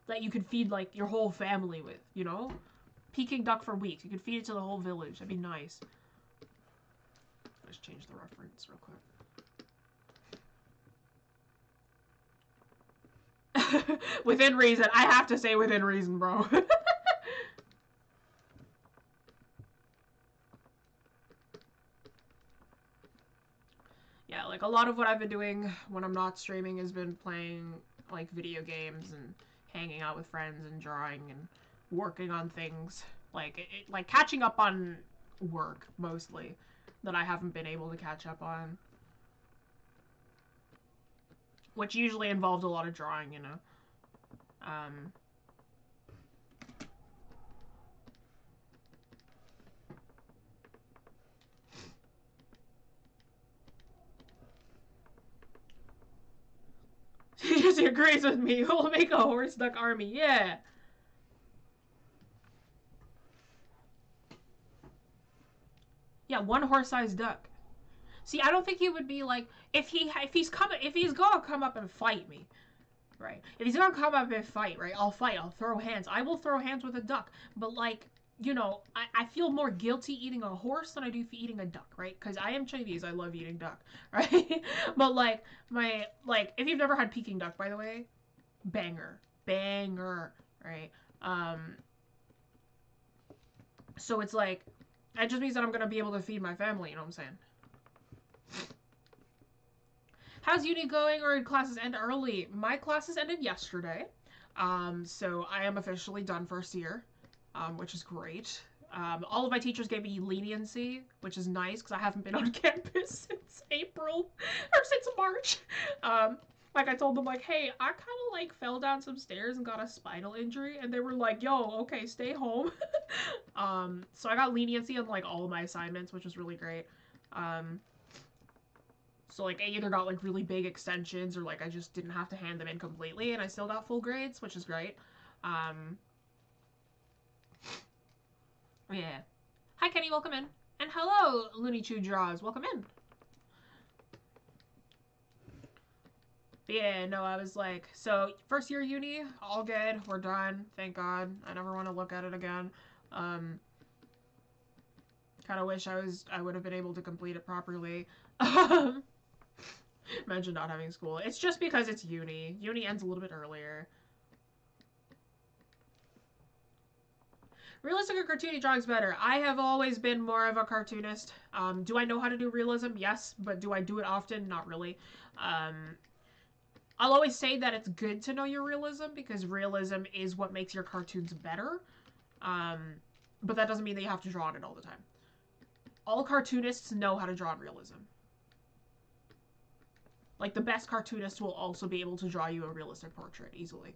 that you could feed, like, your whole family with, you know? Peking duck for weeks. You could feed it to the whole village. That'd be nice. Let's change the reference real quick. Within reason. I have to say within reason, bro. yeah, like a lot of what I've been doing when I'm not streaming has been playing like video games and hanging out with friends and drawing and working on things. Like catching up on work mostly that I haven't been able to catch up on. Which usually involved a lot of drawing, you know. She just agrees with me. We'll make a horse duck army. Yeah. Yeah, one horse-sized duck. See, I don't think he would be like if he's gonna come up and fight me, right? If he's gonna come up and fight, right? I'll fight. I'll throw hands. I will throw hands with a duck. But like, you know, I feel more guilty eating a horse than I do for eating a duck, right? Because I am Chinese. I love eating duck, right? But like if you've never had Peking duck, by the way, banger, right? So it's like, it just means that I'm gonna be able to feed my family. You know what I'm saying? How's uni going, or classes end early? My classes ended yesterday. So I am officially done first year, which is great. All of my teachers gave me leniency, which is nice because I haven't been on campus since April, or since March. Like I told them, like, hey, I kind of like fell down some stairs and got a spinal injury, and they were like, yo, okay, stay home. So I got leniency on like all of my assignments, which was really great. So like I either got like really big extensions or like I just didn't have to hand them in completely, and I still got full grades, which is great. Yeah. Hi Kenny, welcome in. And hello, Looney Chew Draws, welcome in. But yeah, no, I was like, so first year uni, all good, we're done, thank God. I never want to look at it again. Kind of wish I would have been able to complete it properly. Imagine not having school. It's just because it's uni. Uni ends a little bit earlier. Realistic or cartoony drawing's better. I have always been more of a cartoonist. Do I know how to do realism? Yes, but do I do it often? Not really. I'll always say that it's good to know your realism because realism is what makes your cartoons better. But that doesn't mean that you have to draw on it all the time. All cartoonists know how to draw on realism. Like, the best cartoonists will also be able to draw you a realistic portrait easily.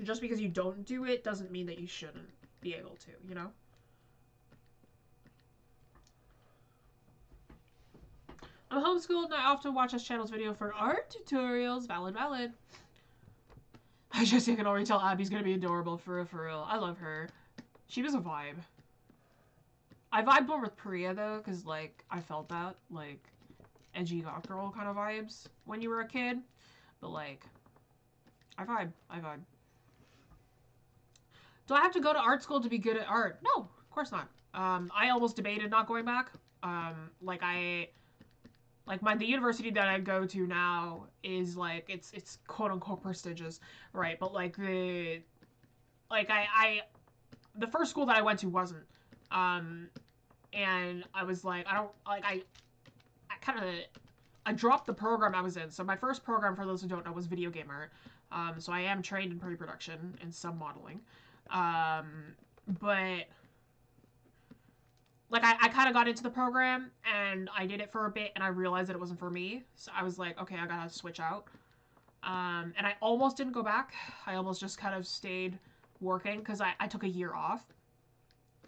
Just because you don't do it doesn't mean that you shouldn't be able to, you know? I'm homeschooled and I often watch this channel's video for art tutorials. Valid, valid. I just can already tell Abby's gonna be adorable, for real. I love her. She was a vibe. I vibed more with Priya, though, because, like, I felt that, like, edgy goth girl kind of vibes when you were a kid. But, like, I vibe. Do I have to go to art school to be good at art? No, of course not. I almost debated not going back. The university that I go to now is, like, it's quote-unquote prestigious, right? But, like, the first school that I went to wasn't. And I was like, I dropped the program I was in. So my first program, for those who don't know, was video game art. So I am trained in pre-production and some modeling. But like I kind of got into the program and I did it for a bit and I realized that it wasn't for me. So I was like, okay, I gotta switch out. And I almost didn't go back. I almost just kind of stayed working because I took a year off.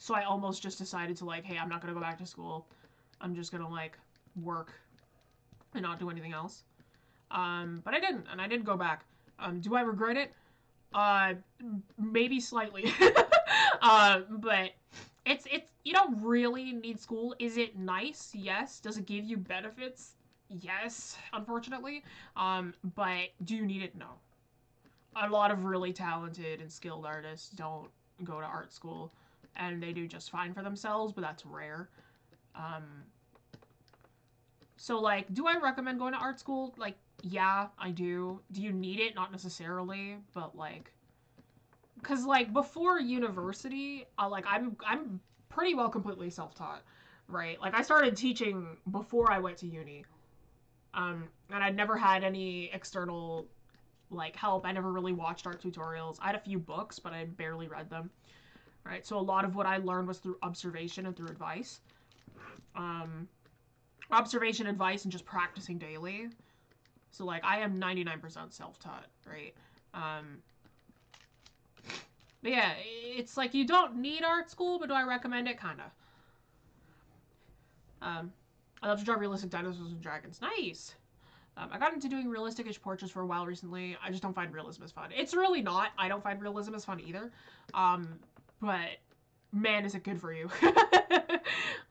So I almost just decided to, like, hey, I'm not gonna go back to school. I'm just gonna, like, work and not do anything else. But I didn't, and I did go back. Do I regret it? Maybe slightly. But it's you don't really need school. Is it nice? Yes. Does it give you benefits? Yes, unfortunately. But do you need it? No. A lot of really talented and skilled artists don't go to art school, and they do just fine for themselves, but that's rare. So, like, do I recommend going to art school? Like, yeah, I do. Do you need it? Not necessarily, but, like, because, like, before university, I'm pretty well completely self-taught, right? Like, I started teaching before I went to uni. And I'd never had any external, like, help. I never really watched art tutorials. I had a few books, but I barely read them, right? So a lot of what I learned was through observation and through advice. Observation, advice, and just practicing daily. So, like, I am 99% self-taught, right? But yeah, it's like you don't need art school, but do I recommend it? Kinda. I love to draw realistic dinosaurs and dragons. Nice! I got into doing realistic-ish portraits for a while recently. I just don't find realism as fun. It's really not. I don't find realism as fun either. But man, is it good for you.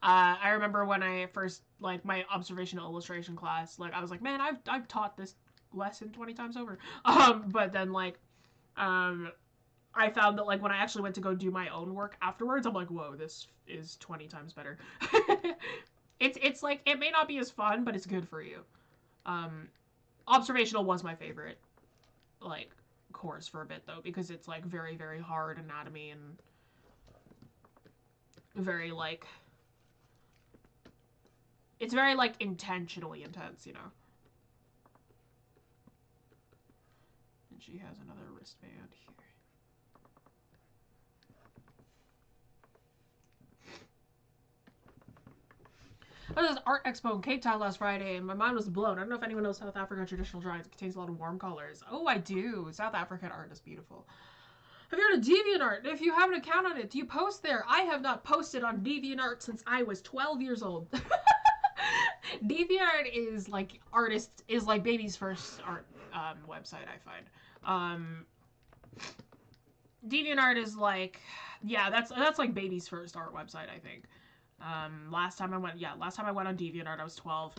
I remember when I first, like, my observational illustration class, like, I was like, man, I've taught this lesson 20 times over. But then, like, I found that, like, when I actually went to go do my own work afterwards, I'm like, whoa, this is 20 times better. It's like, it may not be as fun, but it's good for you. Observational was my favorite, like, course for a bit, though, because it's, like, very, very hard anatomy and very, like, it's very, like, intentionally intense, you know? And she has another wristband here. I was at Art Expo in Cape Town last Friday, and my mind was blown. I don't know if anyone knows South African traditional drawings. It contains a lot of warm colors. Oh, I do. South African art is beautiful. Have you heard of DeviantArt? If you have an account on it, do you post there? I have not posted on DeviantArt since I was 12 years old. DeviantArt is like baby's first art website, I find. DeviantArt is like, yeah, that's like baby's first art website, I think. Last time I went on DeviantArt, I was 12.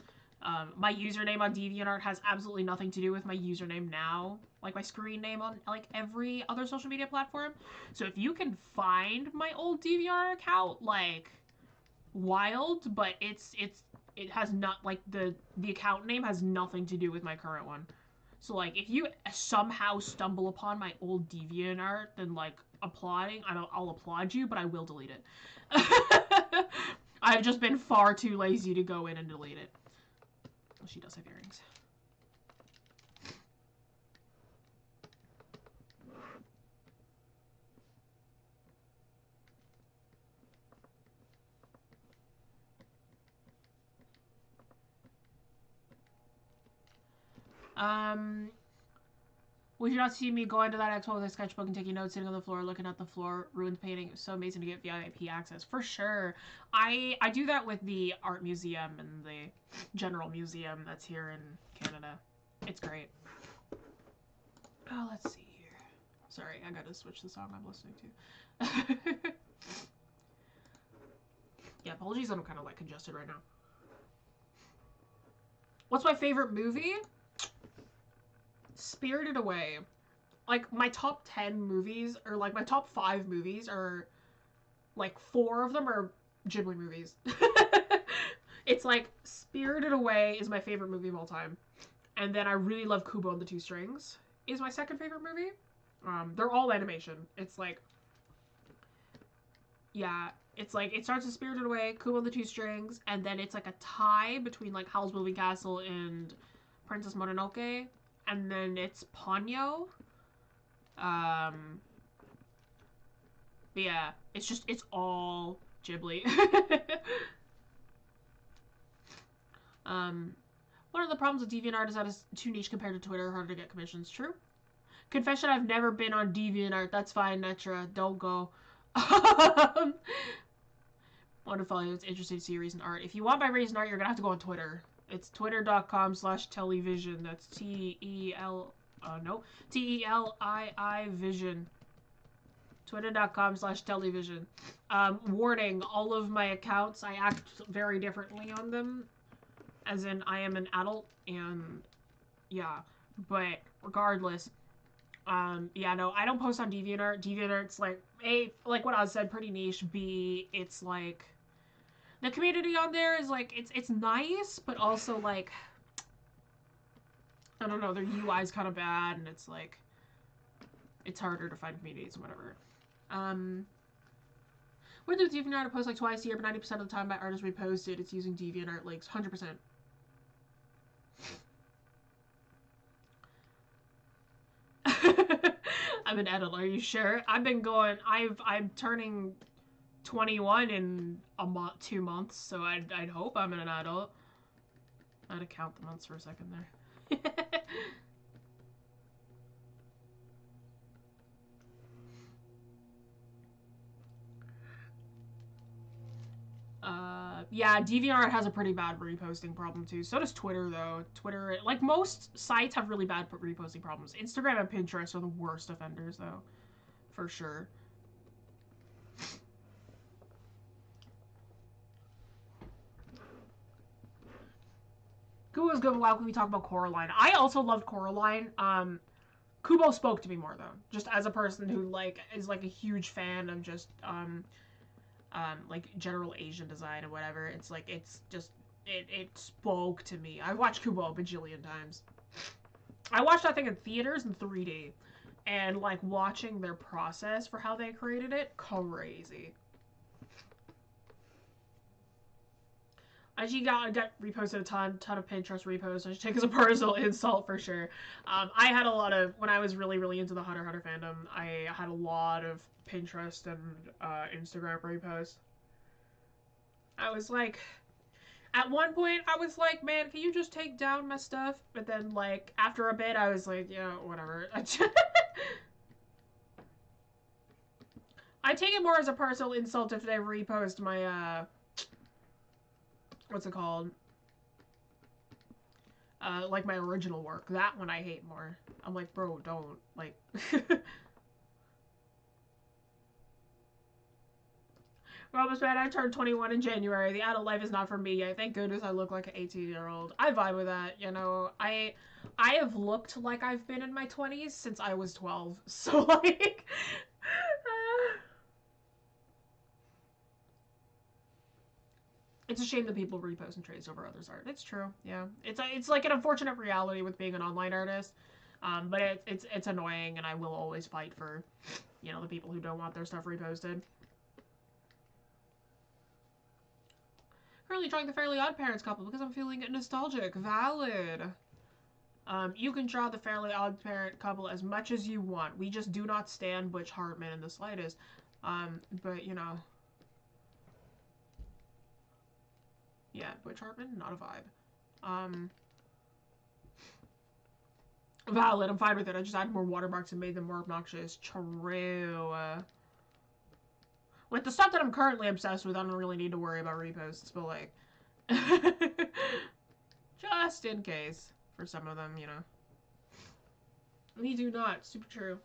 My username on DeviantArt has absolutely nothing to do with my username now, like my screen name on like every other social media platform. So if you can find my old DeviantArt account, like, wild, but it has not, like, the account name has nothing to do with my current one. So, like, if you somehow stumble upon my old DeviantArt, then, like, I'll applaud you, but I will delete it. I've just been far too lazy to go in and delete it. Oh, she does have earrings. Would you not see me going to that expo with a sketchbook and taking notes, sitting on the floor, looking at the floor, ruined painting? It was so amazing to get VIP access. For sure. I do that with the art museum and the general museum that's here in Canada. It's great. Oh, let's see here. Sorry, I gotta switch the song I'm listening to. Yeah, apologies, I'm kind of, like, congested right now. What's my favorite movie? Spirited Away. Like, my top 10 movies, or, like, my top 5 movies are, like, 4 of them are Ghibli movies. It's, like, Spirited Away is my favorite movie of all time. And then I really love Kubo and the Two Strings is my second favorite movie. They're all animation. It's, like, yeah, it's, like, it starts with Spirited Away, Kubo and the Two Strings, and then it's, like, a tie between, like, Howl's Moving Castle and Princess Mononoke. And then it's Ponyo. But yeah, it's all Ghibli. One of the problems with DeviantArt is that it's too niche compared to Twitter, harder to get commissions. True. Confession, I've never been on DeviantArt. That's fine, Netra. Don't go. Wonderful. It's interesting to see your recent art. If you want my recent art, you're gonna have to go on Twitter. It's twitter.com/television. That's TELII vision. Twitter.com/television. Warning, all of my accounts, I act very differently on them. As in, I am an adult, and yeah. But regardless, yeah, no, I don't post on DeviantArt. DeviantArt's, like, A, like what I said, pretty niche. B, it's, like, the community on there is, like, it's nice, but also, like, I don't know, their UI's kind of bad, and it's, like, it's harder to find communities and whatever. With the DeviantArt, I post like twice a year, but 90% of the time my art is reposted. It's using DeviantArt links. 100%. I'm an adult, are you sure? I've been going, I'm turning 21 in 2 months, so I'd hope I'm an adult. I had to count the months for a second there. Yeah, DeviantArt has a pretty bad reposting problem too. So does Twitter, though. Twitter, like most sites, have really bad reposting problems. Instagram and Pinterest are the worst offenders, though, for sure. Kubo's good. Wow, can we talk about Coraline? I also loved Coraline. Kubo spoke to me more though, just as a person who like is like a huge fan of just like general Asian design or whatever. It's like it's just it spoke to me. I watched Kubo a bajillion times. I watched that thing in theaters in 3D, and like watching their process for how they created it, crazy. She got reposted a ton of Pinterest reposts. I should take it as a personal insult for sure. I had a lot of, when I was really into the Hunter x Hunter fandom, I had a lot of Pinterest and Instagram reposts. I was like, at one point, I was like, man, can you just take down my stuff? But then, like, after a bit, I was like, yeah, whatever. I take it more as a personal insult if they repost my, what's it called? Like my original work. That one I hate more. I'm like, bro, don't. Like... Robust man, I turned 21 in January. The adult life is not for me yet. Thank goodness I look like an 18-year-old. I vibe with that, you know. I have looked like I've been in my 20s since I was 12. So, like... It's a shame that people repost and trace over others' art. It's true, yeah. It's like an unfortunate reality with being an online artist, but it's annoying, and I will always fight for, you know, the people who don't want their stuff reposted. Currently drawing the Fairly Odd Parents couple because I'm feeling nostalgic. Valid. You can draw the Fairly Odd Parent couple as much as you want. We just do not stand Butch Hartman in the slightest. But you know. Yeah, Butch Hartman, not a vibe. Valid, I'm fine with it. I just added more watermarks and made them more obnoxious. True. With the stuff that I'm currently obsessed with, I don't really need to worry about reposts, but like... just in case. For some of them, you know. We do not. Super true.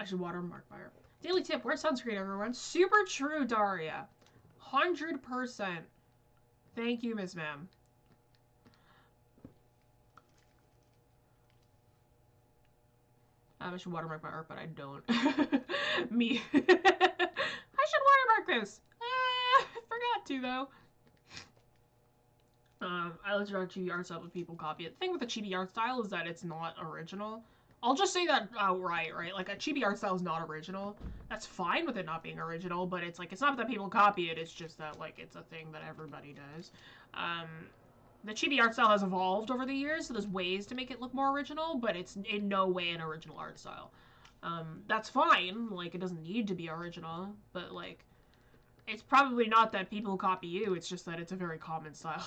I should watermark by her. Daily tip, wear sunscreen, everyone. Super true, Daria. 100%. Thank you, Miss Ma'am. I should watermark my art, but I don't. Me. I should watermark this. I forgot to, though. I like to draw chibi art style, but people copy it. The thing with the chibi art style is that it's not original. I'll just say that outright, right? Like, a chibi art style is not original. That's fine with it not being original, but it's like, it's not that people copy it, it's just that, like, it's a thing that everybody does. The chibi art style has evolved over the years, so there's ways to make it look more original, but it's in no way an original art style. That's fine, like, it doesn't need to be original, but, like, it's probably not that people copy you, it's just that it's a very common style.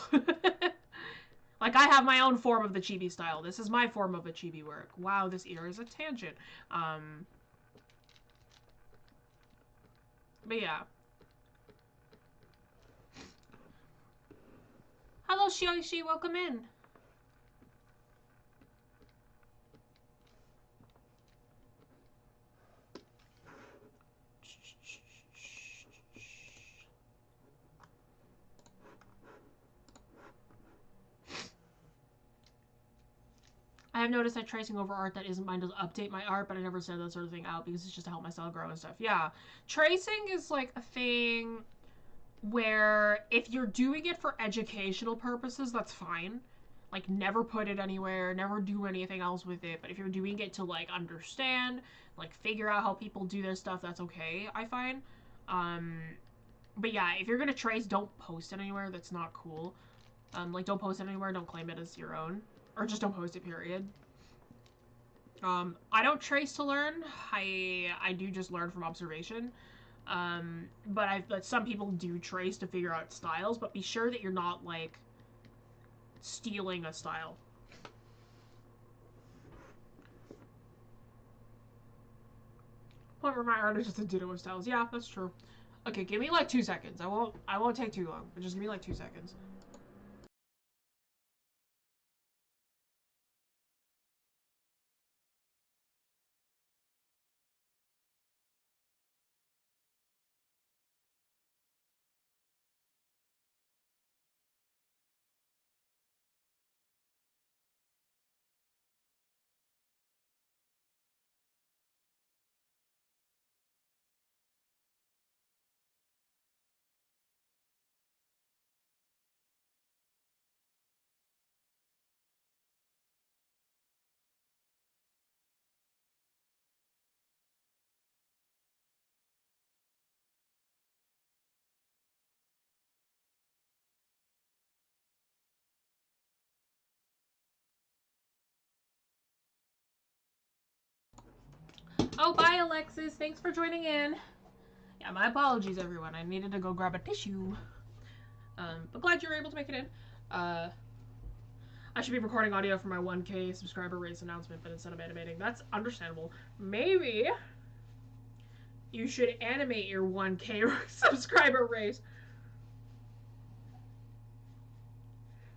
Like, I have my own form of the chibi style. This is my form of a chibi work. Wow, this ear is a tangent. But yeah. Hello, Shioishi, welcome in. I have noticed that tracing over art that isn't mine does update my art, but I never said that sort of thing out because it's just to help my style grow and stuff. Yeah. Tracing is like a thing where if you're doing it for educational purposes, that's fine. Like, never put it anywhere, never do anything else with it. But if you're doing it to, like, understand, like, figure out how people do their stuff, that's okay, I find. But yeah, if you're gonna trace, don't post it anywhere. That's not cool. Like, don't post it anywhere, don't claim it as your own. Or just don't post it, period. I don't trace to learn. I do just learn from observation. But some people do trace to figure out styles, but be sure that you're not, like, stealing a style. Point where my artist just did it with styles. Yeah, that's true. Okay, give me like 2 seconds. I won't take too long. But just give me like 2 seconds. Oh, bye, Alexis. Thanks for joining in. Yeah, my apologies, everyone. I needed to go grab a tissue. But glad you were able to make it in. I should be recording audio for my 1K subscriber raise announcement, but instead of animating, that's understandable. Maybe you should animate your 1K subscriber raise.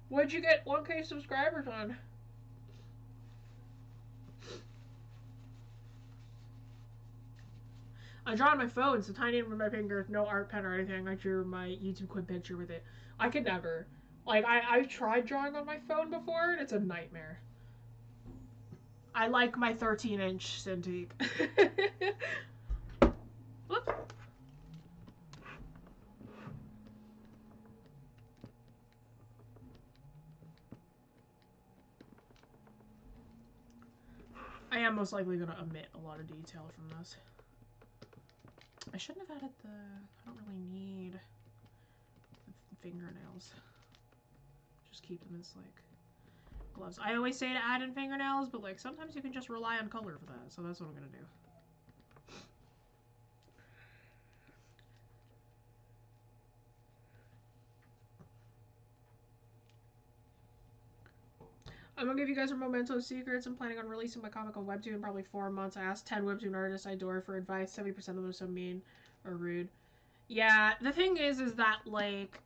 What'd you get 1K subscribers on? I draw on my phone, so tiny with my fingers, no art pen or anything. I drew my YouTube quid picture with it. I could never. Like, I've tried drawing on my phone before, and it's a nightmare. I like my 13-inch Cintiq. Whoops. I am most likely going to omit a lot of detail from this. I shouldn't have added the... I don't really need the fingernails. Just keep them as, like, gloves. I always say to add in fingernails, but, like, sometimes you can just rely on color for that, so that's what I'm going to do. I'm gonna give you guys some memento secrets. I'm planning on releasing my comic on Webtoon in probably 4 months. I asked 10 Webtoon artists I adore for advice. 70% of them are so mean or rude. Yeah, the thing is that, like,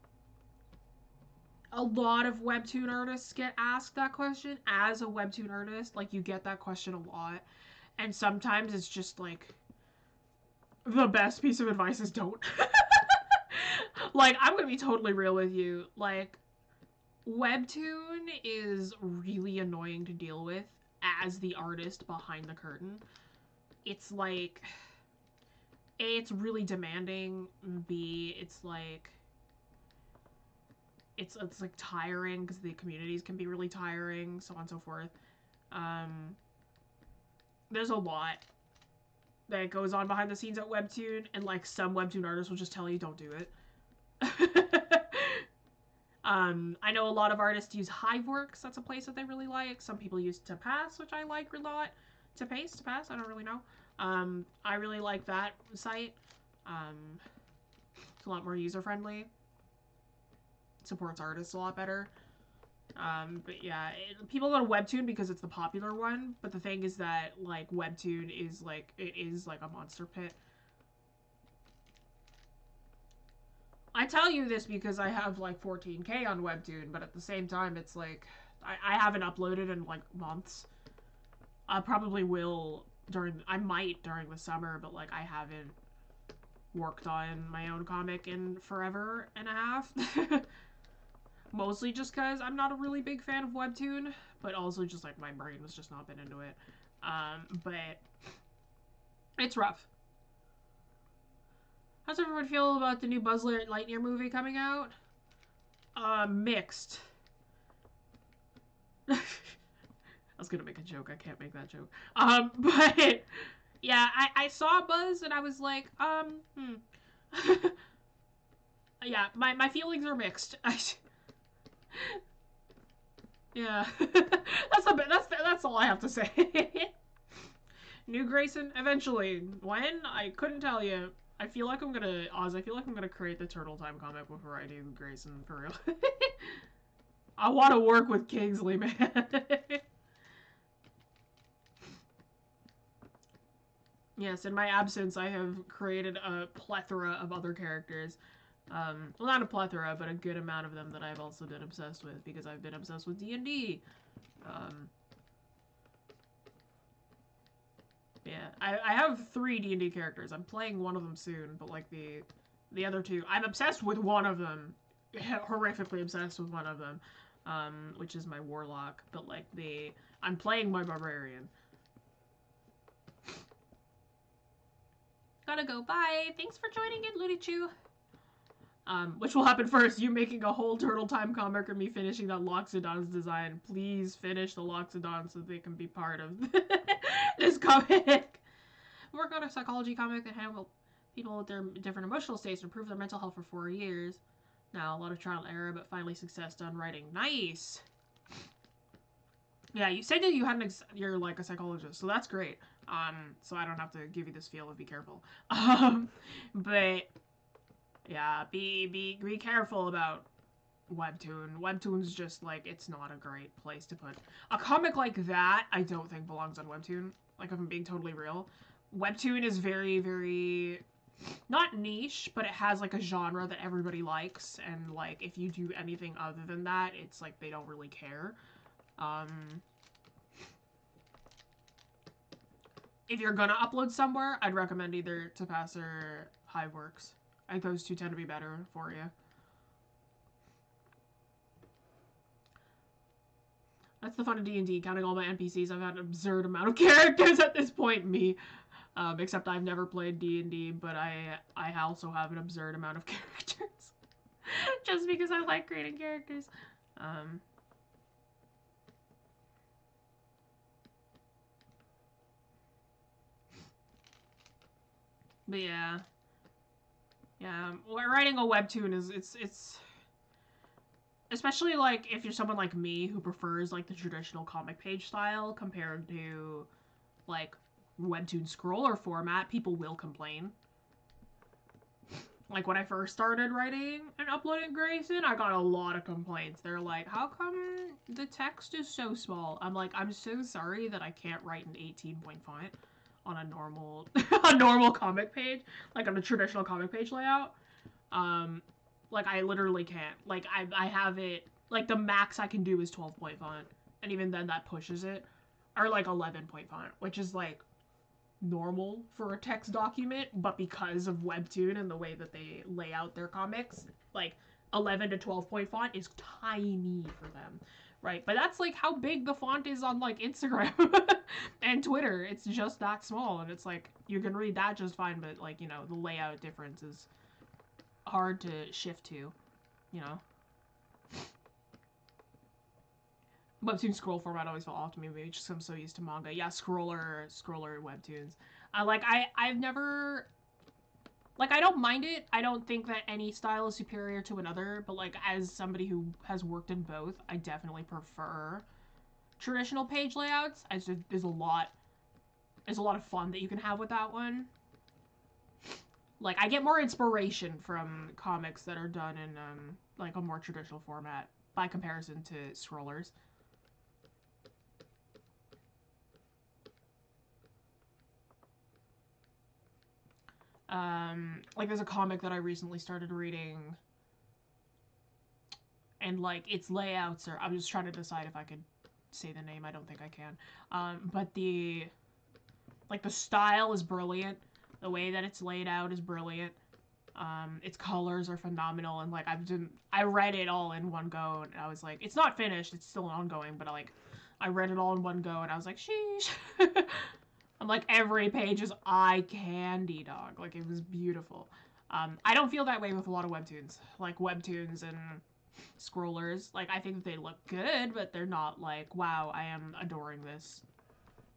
a lot of Webtoon artists get asked that question. As a Webtoon artist, like, you get that question a lot. And sometimes it's just, like, the best piece of advice is don't. Like, I'm gonna be totally real with you. Like, Webtoon is really annoying to deal with as the artist behind the curtain. It's like, A, it's really demanding. B, it's like, it's like tiring because the communities can be really tiring, so on and so forth. There's a lot that goes on behind the scenes at Webtoon, and like some Webtoon artists will just tell you don't do it. I know a lot of artists use Hiveworks. That's a place that they really like. Some people use To Pass, which I like a lot. To Pass? I don't really know. I really like that site. It's a lot more user-friendly. Supports artists a lot better. But yeah, people go to Webtoon because it's the popular one. But the thing is that, like, Webtoon is, like, it is, like, a monster pit. I tell you this because I have, like, 14K on Webtoon, but at the same time, it's, like, I haven't uploaded in, like, months. I probably will I might during the summer, but, like, I haven't worked on my own comic in forever and a half. Mostly just because I'm not a really big fan of Webtoon, but also just, like, my brain has just not been into it. But it's rough. How's everyone feel about the new Buzz Lightyear movie coming out? Mixed. I was gonna make a joke. I can't make that joke. But yeah, I saw Buzz and I was like, yeah, my feelings are mixed. Yeah, that's all I have to say. New Grayson, eventually. When? I couldn't tell you. I feel like I'm gonna, Oz, I feel like I'm gonna create the Turtle Time comic before I do Grayson, for real. I want to work with Kingsley, man. Yes, in my absence, I have created a plethora of other characters. Well, not a plethora, but a good amount of them that I've also been obsessed with, because I've been obsessed with D&D. Yeah, I have 3 D&D characters. I'm playing one of them soon, but like the other 2, I'm obsessed with one of them. Horrifically obsessed with one of them, which is my warlock. But like I'm playing my barbarian. Gotta go. Bye. Thanks for joining in, Ludichu. Which will happen first? You making a whole Turtle Time comic or me finishing that Loxodon's design? Please finish the Loxodon so they can be part of this comic. Work on a psychology comic that handle people with their different emotional states and improve their mental health for 4 years. Now, a lot of trial and error, but finally success done writing. Nice! Yeah, you said that you had you're like a psychologist, so that's great. So I don't have to give you this feel of be careful. But yeah, be careful about webtoon. Webtoon's just like, it's not a great place to put a comic like that. I don't think belongs on webtoon. Like, if I'm being totally real, webtoon is very, very not niche, but it has like a genre that everybody likes, and like if you do anything other than that, it's like they don't really care. If you're gonna upload somewhere, I'd recommend either Tapas or Hiveworks. I think those 2 tend to be better for you. That's the fun of D&D, counting all my NPCs. I've had an absurd amount of characters at this point, me. Except I've never played D&D, but I also have an absurd amount of characters. Just because I like creating characters. But yeah. Yeah, writing a webtoon is, it's especially like if you're someone like me who prefers like the traditional comic page style compared to like webtoon scroller format, people will complain. Like when I first started writing and uploading Grayson, I got a lot of complaints. They're like, how come the text is so small? I'm like, I'm so sorry that I can't write an 18-point font on a normal a normal comic page, like on a traditional comic page layout. Like I literally can't. Like I have it, like the max I can do is 12-point font, and even then that pushes it, or like 11-point font, which is like normal for a text document, but because of webtoon and the way that they lay out their comics, like 11 to 12-point font is tiny for them, right? But that's like how big the font is on like Instagram and Twitter. It's just that small, and it's like you can read that just fine, but like, you know, the layout difference is hard to shift to, you know. Webtoon scroll format always felt off to me, maybe just because I'm so used to manga. Yeah, scroller webtoons. I've never, like, I don't mind it. I don't think that any style is superior to another, but like as somebody who has worked in both, I definitely prefer traditional page layouts. There's a lot of fun that you can have with that one. Like, I get more inspiration from comics that are done in like a more traditional format by comparison to scrollers. Like there's a comic that I recently started reading, and like its layouts are, I'm just trying to decide if I could say the name. I don't think I can. But the style is brilliant. The way that it's laid out is brilliant. Its colors are phenomenal, and like I read it all in one go, and I was like, it's not finished, it's still ongoing, but I read it all in one go, and I was like, sheesh. I'm like, every page is eye candy, dog. Like, it was beautiful. I don't feel that way with a lot of webtoons. Like, webtoons and scrollers. Like, I think they look good, but they're not like, wow, I am adoring this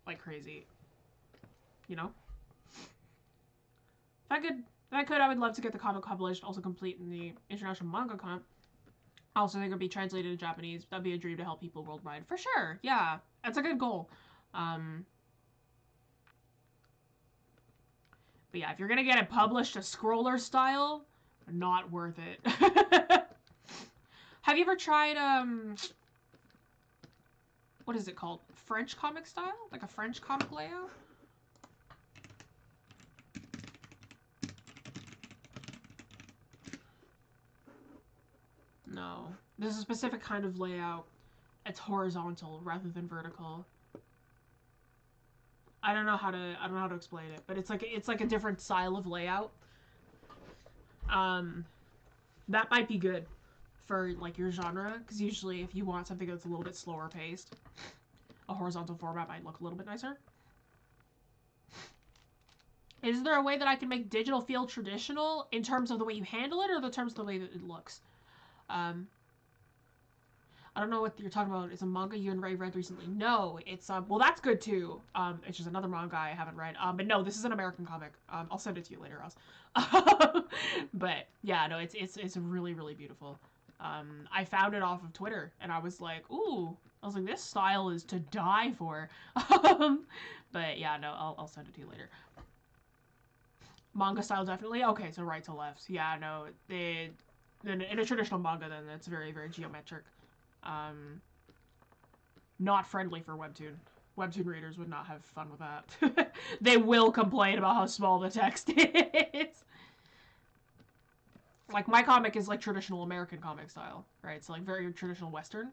like crazy. You know? If I could, I would love to get the comic published, also complete in the international manga comp. I also think it would be translated to Japanese. That'd be a dream to help people worldwide. For sure, yeah. That's a good goal. But yeah, if you're gonna get it published a scroller style, not worth it. Have you ever tried, what is it called? French comic style? Like a French comic layout? No. There's a specific kind of layout. It's horizontal rather than vertical. I don't know how to explain it, but it's like a different style of layout. That might be good for like your genre, because usually if you want something that's a little bit slower paced, a horizontal format might look a little bit nicer. Is there a way that I can make digital feel traditional in terms of the way you handle it, or the terms of the way that it looks? I don't know what you're talking about. It's a manga you and Ray read recently. No, it's well, that's good too. It's just another manga I haven't read. But no, this is an American comic. I'll send it to you later, Ross. But yeah, no, it's really, really beautiful. I found it off of Twitter, and I was like, ooh. I was like, this style is to die for. But yeah, no, I'll send it to you later. Manga style, definitely. Okay, so right to left. Yeah, no, in a traditional manga, then it's very, very geometric. Not friendly for webtoon. Webtoon readers would not have fun with that. They will complain about how small the text is. Like, my comic is like traditional American comic style, right? So like very traditional Western.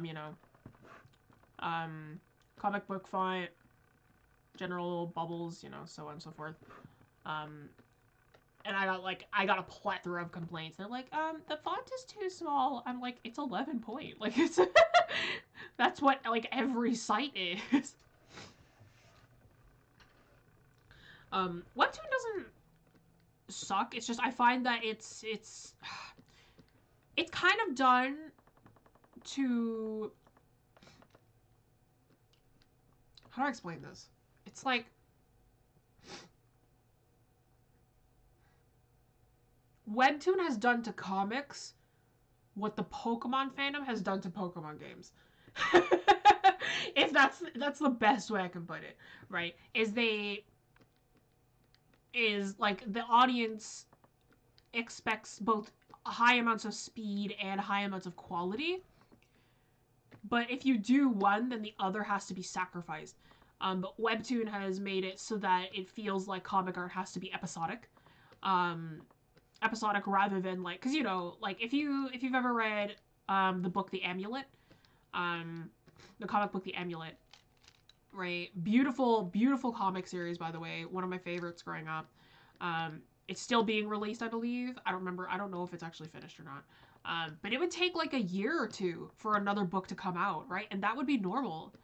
You know. Comic book font, general bubbles, you know, so on and so forth. And I got a plethora of complaints. They're like, the font is too small. I'm like, it's 11 point. Like, it's that's what like every site is. Webtoon doesn't suck. It's just I find that it's kind of done to, how do I explain this? It's like, Webtoon has done to comics what the Pokemon fandom has done to Pokemon games. If that's the best way I can put it, right? Is like the audience expects both high amounts of speed and high amounts of quality. But if you do one, then the other has to be sacrificed. But Webtoon has made it so that it feels like comic art has to be episodic. Episodic rather than like, because you know, like if you've ever read the book The Amulet, the comic book The Amulet, right? Beautiful comic series, by the way, one of my favorites growing up. It's still being released, I believe. I don't know if it's actually finished or not. But it would take like a year or two for another book to come out, right? And that would be normal.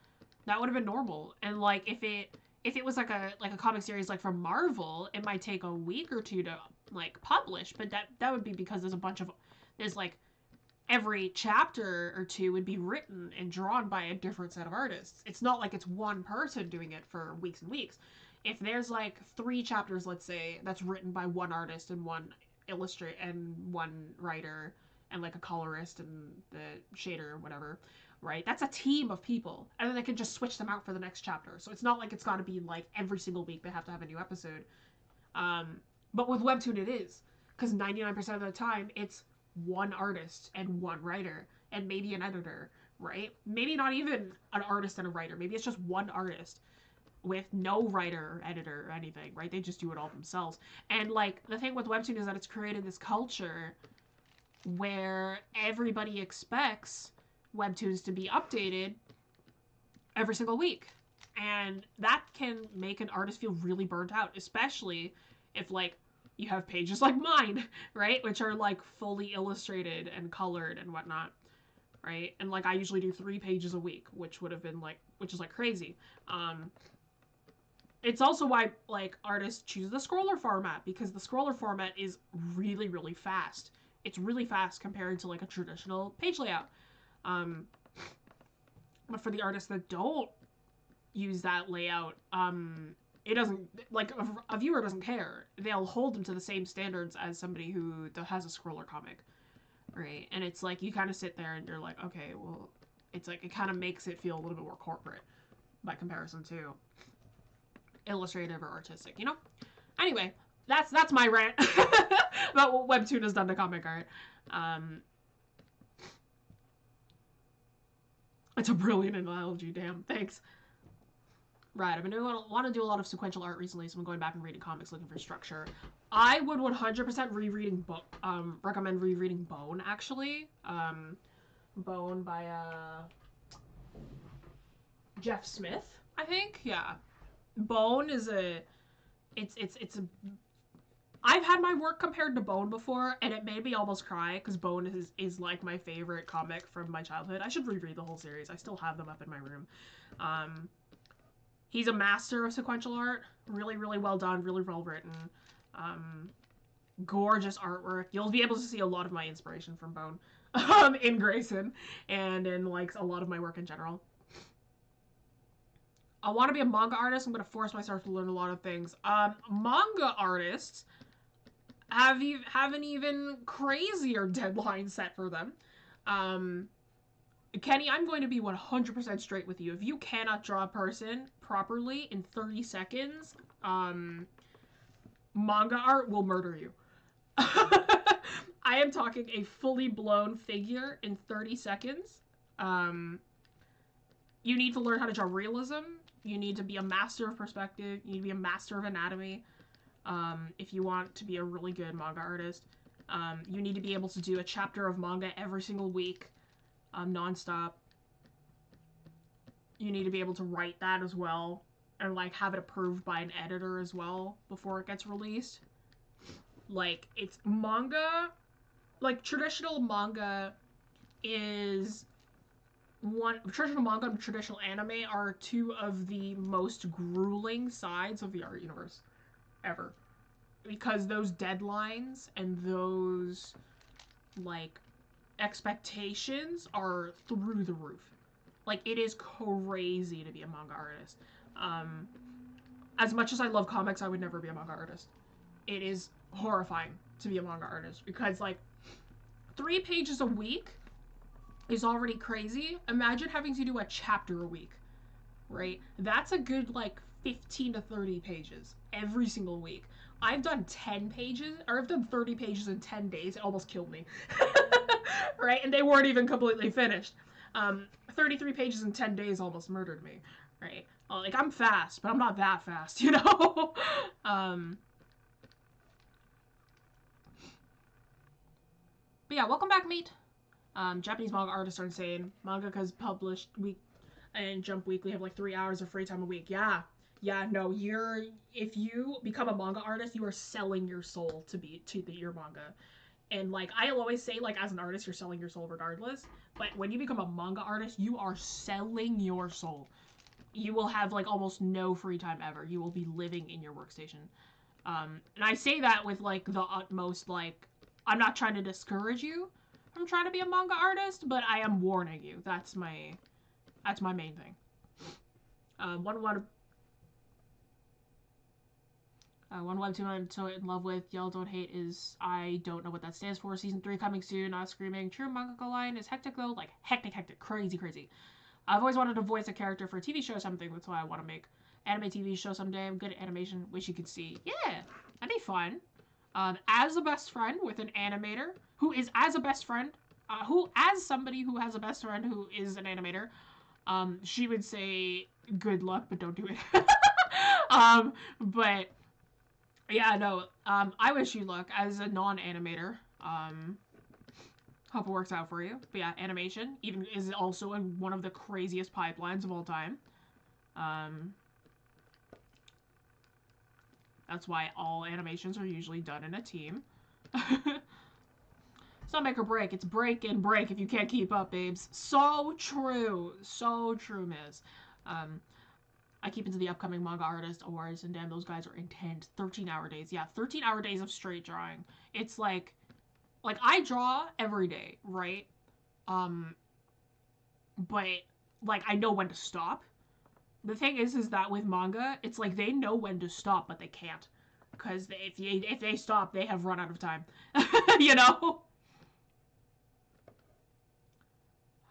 That would have been normal. And like if it was like a comic series like from Marvel, it might take a week or two to like publish, but that would be because there's like every chapter or two would be written and drawn by a different set of artists. It's not like it's one person doing it for weeks and weeks. If there's like 3 chapters, let's say, that's written by one artist and one illustrator and one writer and like a colorist and the shader or whatever, right? That's a team of people, and then they can just switch them out for the next chapter. So it's not like it's got to be like every single week they have to have a new episode. But with Webtoon it is, because 99% of the time it's one artist and one writer and maybe an editor, right? Maybe not even an artist and a writer. Maybe it's just one artist with no writer or editor or anything, right? They just do it all themselves. And like the thing with Webtoon is that it's created this culture where everybody expects Webtoons to be updated every single week. And that can make an artist feel really burnt out, especially if like you have pages like mine, right? Which are like fully illustrated and colored and whatnot, right? And like I usually do 3 pages a week, which is like crazy. It's also why like artists choose the scroller format, because the scroller format is really, really fast. it's really fast compared to like a traditional page layout. But for the artists that don't use that layout, it doesn't, like, a viewer doesn't care. They'll hold them to the same standards as somebody who has a scroller comic, right? And it's like, you kind of sit there and you're like, okay, well, it's like, it kind of makes it feel a little bit more corporate by comparison to illustrative or artistic, you know? Anyway, that's my rant about what Webtoon has done to comic art. It's a brilliant analogy, damn, thanks. Right, I've been want to do a lot of sequential art recently, so I'm going back and reading comics looking for structure. I would 100% recommend rereading Bone, actually. Bone by Jeff Smith, I think. Yeah, Bone is it's a. I've had my work compared to Bone before, and it made me almost cry, because Bone is like my favorite comic from my childhood. I should reread the whole series. I still have them up in my room. He's a master of sequential art. Really, really well done. Really well written. Gorgeous artwork. You'll be able to see a lot of my inspiration from Bone in Grayson and in like a lot of my work in general. I want to be a manga artist. I'm going to force myself to learn a lot of things. Manga artists have an even crazier deadline set for them. Kenny, I'm going to be 100% straight with you. If you cannot draw a person properly in 30 seconds, manga art will murder you. I am talking a fully blown figure in 30 seconds. You need to learn how to draw realism. You need to be a master of perspective. You need to be a master of anatomy. If you want to be a really good manga artist. You need to be able to do a chapter of manga every single week. Non-stop. You need to be able to write that as well, and like have it approved by an editor as well before it gets released. Like, it's manga, like traditional manga and traditional anime are two of the most grueling sides of the art universe ever, because those deadlines and those like expectations are through the roof. Like, it is crazy to be a manga artist. As much as I love comics, I would never be a manga artist. It is horrifying to be a manga artist, because like 3 pages a week is already crazy. Imagine having to do a chapter a week, right? That's a good like 15 to 30 pages every single week. I've done 10 pages, or I've done 30 pages in 10 days. It almost killed me. Right? And they weren't even completely finished. 33 pages in 10 days almost murdered me. Right? Like, I'm fast, but I'm not that fast, you know? But yeah, welcome back, mate. Japanese manga artists are insane. Mangaka's published week and Jump Weekly have like 3 hours of free time a week. Yeah, no, if you become a manga artist, you are selling your soul to your manga. And like, I'll always say, like, as an artist, you're selling your soul regardless. But when you become a manga artist, you are selling your soul. You will have like almost no free time ever. You will be living in your workstation. And I say that with like the utmost, like, I'm not trying to discourage you from trying to be a manga artist, but I am warning you. That's my main thing. One webtoon I'm so in love with, Y'all Don't Hate, is, I don't know what that stands for. Season 3 coming soon. Not screaming. True mangaka line is hectic though. Like, hectic. Crazy. I've always wanted to voice a character for a TV show or something. That's why I want to make anime TV show someday. I'm good at animation. Wish you could see. Yeah, that'd be fun. As a best friend with an animator who is as a best friend, as somebody who has a best friend who is an animator, she would say good luck, but don't do it. But yeah, no, I wish you luck as a non-animator. Hope it works out for you. But yeah, animation even is also one of the craziest pipelines of all time. That's why all animations are usually done in a team. It's not make or break. It's break and break if you can't keep up, babes. So true. So true, Miz. I keep into the upcoming manga artist awards, and damn, those guys are intense. 13-hour days. Yeah, 13-hour days of straight drawing. It's like, like, I draw every day, right? But, like, I know when to stop. The thing is that with manga, it's like they know when to stop, but they can't. Because if they stop, they have run out of time. You know?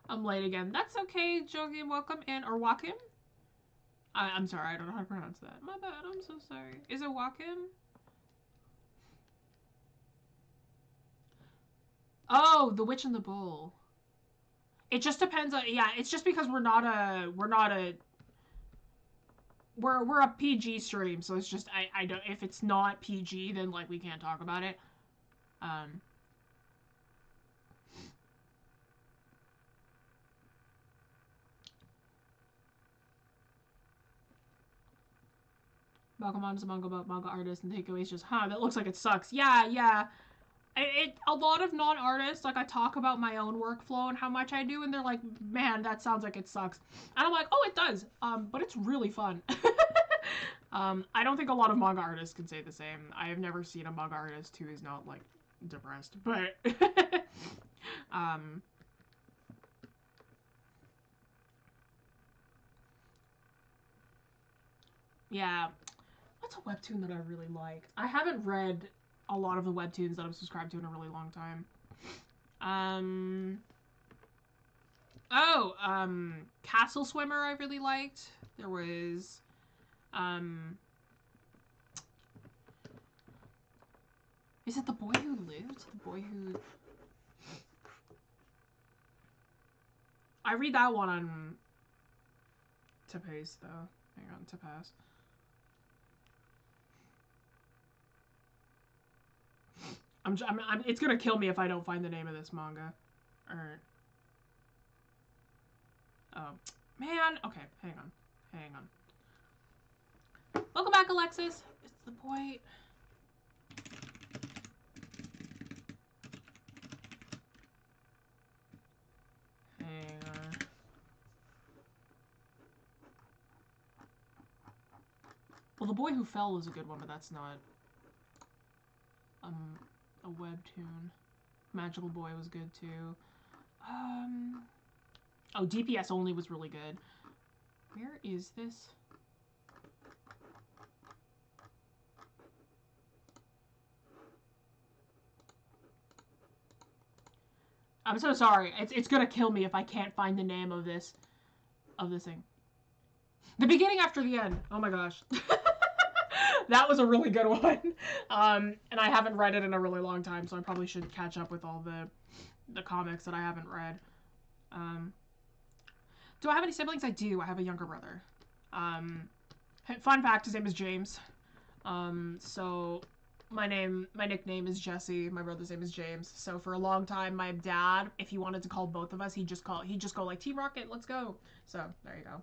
I'm late again. That's okay, Jogi. Welcome in. Or Wakim? I'm sorry, I don't know how to pronounce that. My bad, I'm so sorry. Is it Wakim? Oh, The Witch and the Bull. It just depends on, yeah, it's just because we're a PG stream, so it's just, I don't, if it's not PG, then, like, we can't talk about it. Bakuman is a manga about manga artists, and takeaways just, that looks like it sucks. Yeah. A lot of non-artists, like, I talk about my own workflow and how much I do, and they're like, man, that sounds like it sucks. And I'm like, oh, it does, but it's really fun. I don't think a lot of manga artists can say the same. I have never seen a manga artist who is not, like, depressed, but, yeah. What's a webtoon that I really like? I haven't read a lot of the webtoons that I'm subscribed to in a really long time. Castle Swimmer I really liked. There was, is it The Boy Who Lived? The Boy Who... I read that one on Tapace, though. Hang on, Tapas. It's gonna kill me if I don't find the name of this manga. Or... Oh, man. Okay, hang on. Welcome back, Alexis. It's the boy... Hang on. Well, The Boy Who Fell was a good one, but that's not... a webtoon. Magical Boy was good, too. Oh, DPS Only was really good. Where is this? I'm so sorry. It's gonna kill me if I can't find the name of this thing. The beginning after the end. Oh my gosh. That was a really good one. And I haven't read it in a really long time, so I probably should catch up with all the comics that I haven't read. Do I have any siblings? I do. I have a younger brother. Fun fact, his name is James. So my nickname is Jessie. My brother's name is James. So for a long time, my dad, if he wanted to call both of us, he'd just go like, Team Rocket, let's go. So there you go.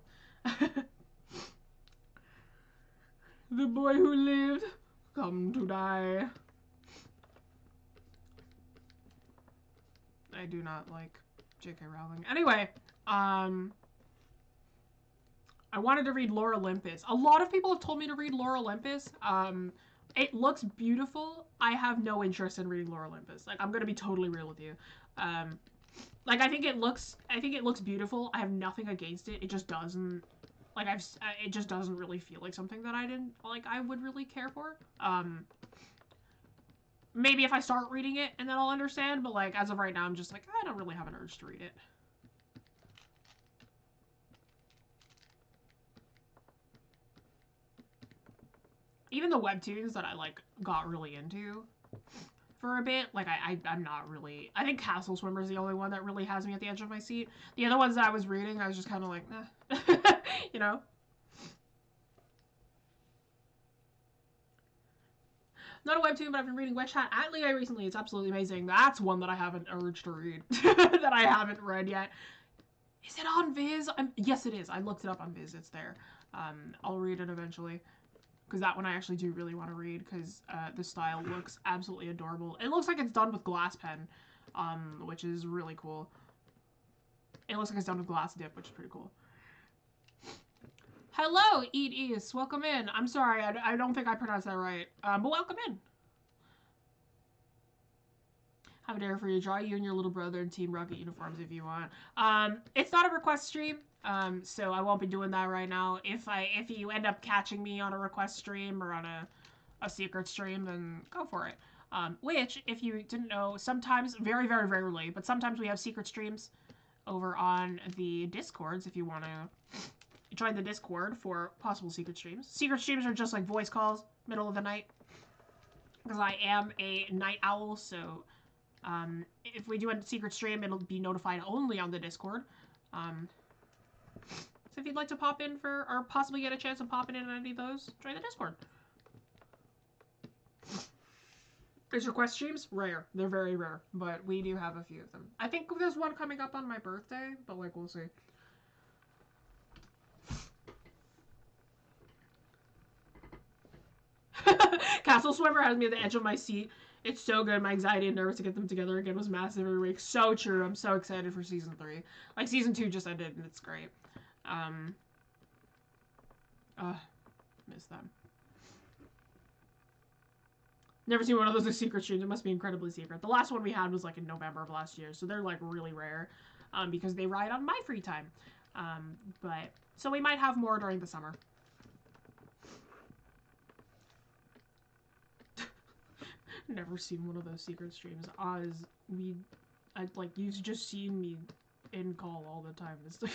The boy who lived, come to die. I do not like J.K. Rowling. Anyway, I wanted to read Lore Olympus. A lot of people have told me to read Lore Olympus. It looks beautiful. I have no interest in reading Lore Olympus. Like, I'm gonna be totally real with you. Like, I think it looks beautiful. I have nothing against it. It just doesn't, like, it just doesn't really feel like something that I would really care for. Maybe if I start reading it and then I'll understand, but, like, as of right now, I'm just like, I don't really have an urge to read it. Even the webtoons that I, like, got really into for a bit, like, I'm not really... I think Castle Swimmer is the only one that really has me at the edge of my seat. The other ones that I was reading, I was just kind of like, eh. You know? Not a webtoon, but I've been reading Wet Chat at Leigh recently. It's absolutely amazing. That's one that I have an urge to read. That I haven't read yet. Is it on Viz? Yes, it is. I looked it up on Viz. It's there. I'll read it eventually. Because that one I actually do really want to read, because the style looks absolutely adorable. It looks like it's done with glass pen, which is really cool. It looks like it's done with glass dip, which is pretty cool. Hello, Eat East. Welcome in. I'm sorry, I don't think I pronounced that right, but welcome in. have a dare for you. Draw you and your little brother in Team Rocket uniforms if you want. It's not a request stream, so I won't be doing that right now. If you end up catching me on a request stream or on a secret stream, then go for it. Which, if you didn't know, sometimes, very, very rarely, but sometimes we have secret streams over on the Discords if you want to join the Discord for possible secret streams. Secret streams are just like voice calls, middle of the night. Because I am a night owl, so if we do a secret stream, it'll be notified only on the Discord. So if you'd like to pop in for, or possibly get a chance of popping in any of those, join the Discord. Is request streams? Rare. They're very rare, but we do have a few of them. I think there's one coming up on my birthday, but like, we'll see. Castle Swimmer has me at the edge of my seat. It's so good. My anxiety and nerves to get them together again was massive every week. So true. I'm so excited for season 3. Like, season 2 just ended, and it's great. Miss them. Never seen one of those secret streams. It must be incredibly secret. The last one we had was like in November of last year, so they're like really rare, because they ride on my free time. But so we might have more during the summer. Never seen one of those secret streams. Oz, you've just seen me in call all the time. It's like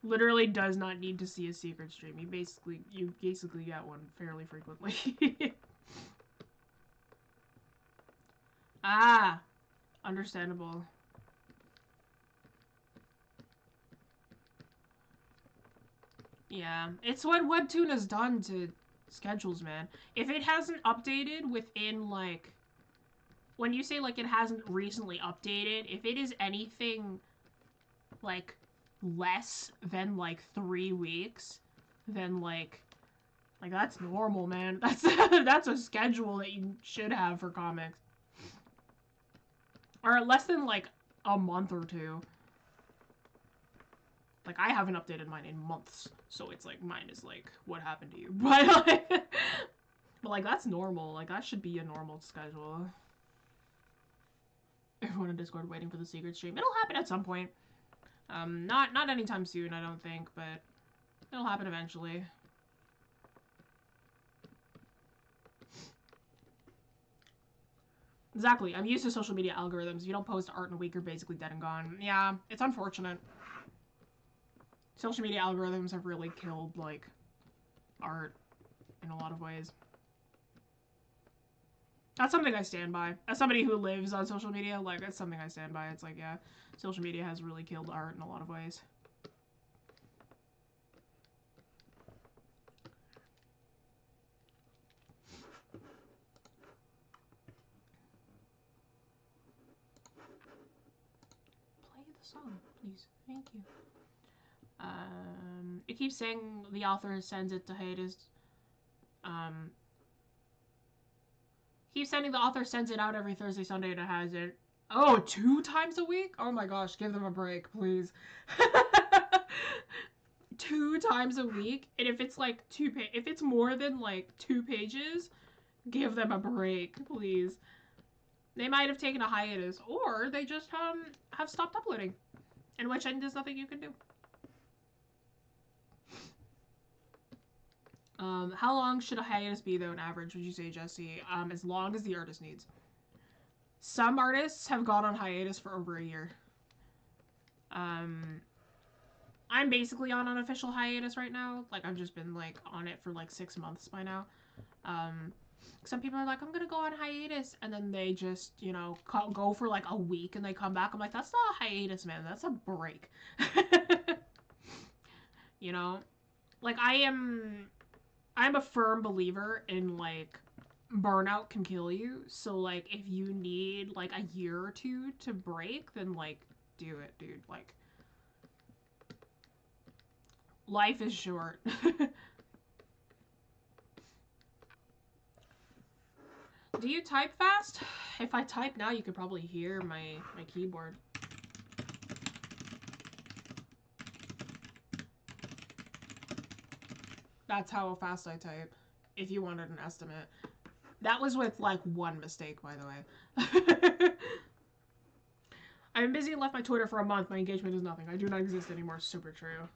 literally does not need to see a secret stream. You basically get one fairly frequently. Ah, understandable. Yeah, it's what Webtoon has done to schedules, man. If it hasn't updated within, like, when you say, like, it hasn't recently updated, if it is anything, like, less than, like, 3 weeks, then, like, that's normal, man. That's a schedule that you should have for comics. Or less than, like, a month or 2. Like, I haven't updated mine in months, so it's like, mine is like, what happened to you? But like, that's normal. Like, that should be a normal schedule. Everyone in Discord waiting for the secret stream. It'll happen at some point. Not anytime soon, I don't think, but it'll happen eventually. Exactly. I'm used to social media algorithms. If you don't post art in a week, you're basically dead and gone. Yeah, it's unfortunate. Social media algorithms have really killed, like, art in a lot of ways. That's something I stand by. As somebody who lives on social media, like, that's something I stand by. It's like, yeah, social media has really killed art in a lot of ways. Play the song, please. Thank you. It keeps saying the author sends it to hiatus. Keeps sending the author sends it out every Thursday, Sunday, and it hasn't. Oh, 2 times a week? Oh my gosh, give them a break, please. 2 times a week? And if it's like if it's more than like 2 pages, give them a break, please. They might have taken a hiatus, or they just have stopped uploading. In which end there's nothing you can do. How long should a hiatus be, though, on average, would you say, Jessie? As long as the artist needs. Some artists have gone on hiatus for over a year. I'm basically on unofficial hiatus right now. Like, I've just been, like, on it for, like, 6 months by now. Some people are like, I'm gonna go on hiatus, and then they just, you know, go for, like, a week, and they come back. I'm like, that's not a hiatus, man. That's a break. You know? Like, I'm a firm believer in, like, burnout can kill you. So, like, if you need, like, a year or 2 to break, then, like, do it, dude. Like, life is short. Do you type fast? If I type now, you could probably hear my keyboard. That's how fast I type, if you wanted an estimate. That was with like one mistake, by the way. I've been busy and left my Twitter for a month. My engagement is nothing. I do not exist anymore. Super true.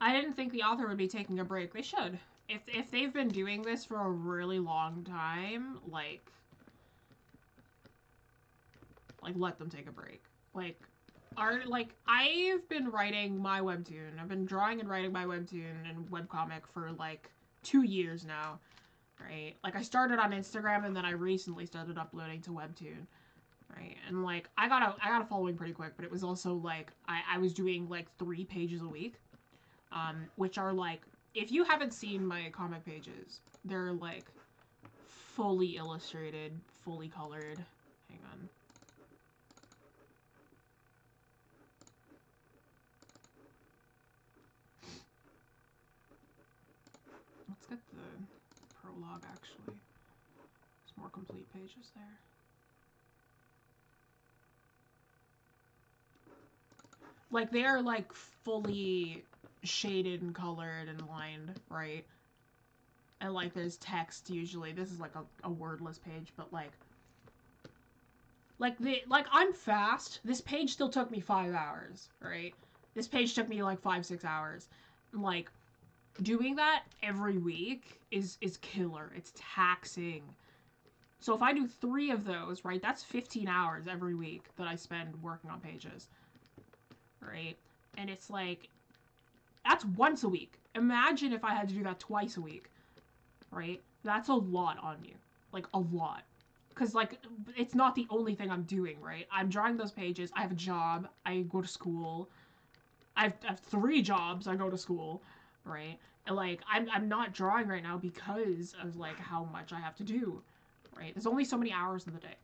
I didn't think the author would be taking a break. They should. If they've been doing this for a really long time, like let them take a break. Like I've been writing my webtoon. I've been drawing and writing my webtoon and webcomic for like 2 years now. Right? Like I started on Instagram and then I recently started uploading to webtoon. Right? And like I got a following pretty quick, but it was also like I was doing like 3 pages a week. Which are like, if you haven't seen my comic pages, they're like fully illustrated, fully colored. Hang on. Let's get the prologue actually. There's more complete pages there. Like they are like fully shaded and colored and lined, right? And like there's text usually. This is like a wordless page, but like I'm fast. This page still took me 5 hours, right? This page took me like 5-6 hours. Like doing that every week is killer. It's taxing. So if I do 3 of those, right, that's 15 hours every week that I spend working on pages, right? And it's like, that's once a week. Imagine if I had to do that twice a week, right? That's a lot on you. Like, a lot. Because, like, it's not the only thing I'm doing, right? I'm drawing those pages. I have a job. I go to school. I have 3 jobs. I go to school, right? And, like, I'm not drawing right now because of, like, how much I have to do, right? There's only so many hours in the day.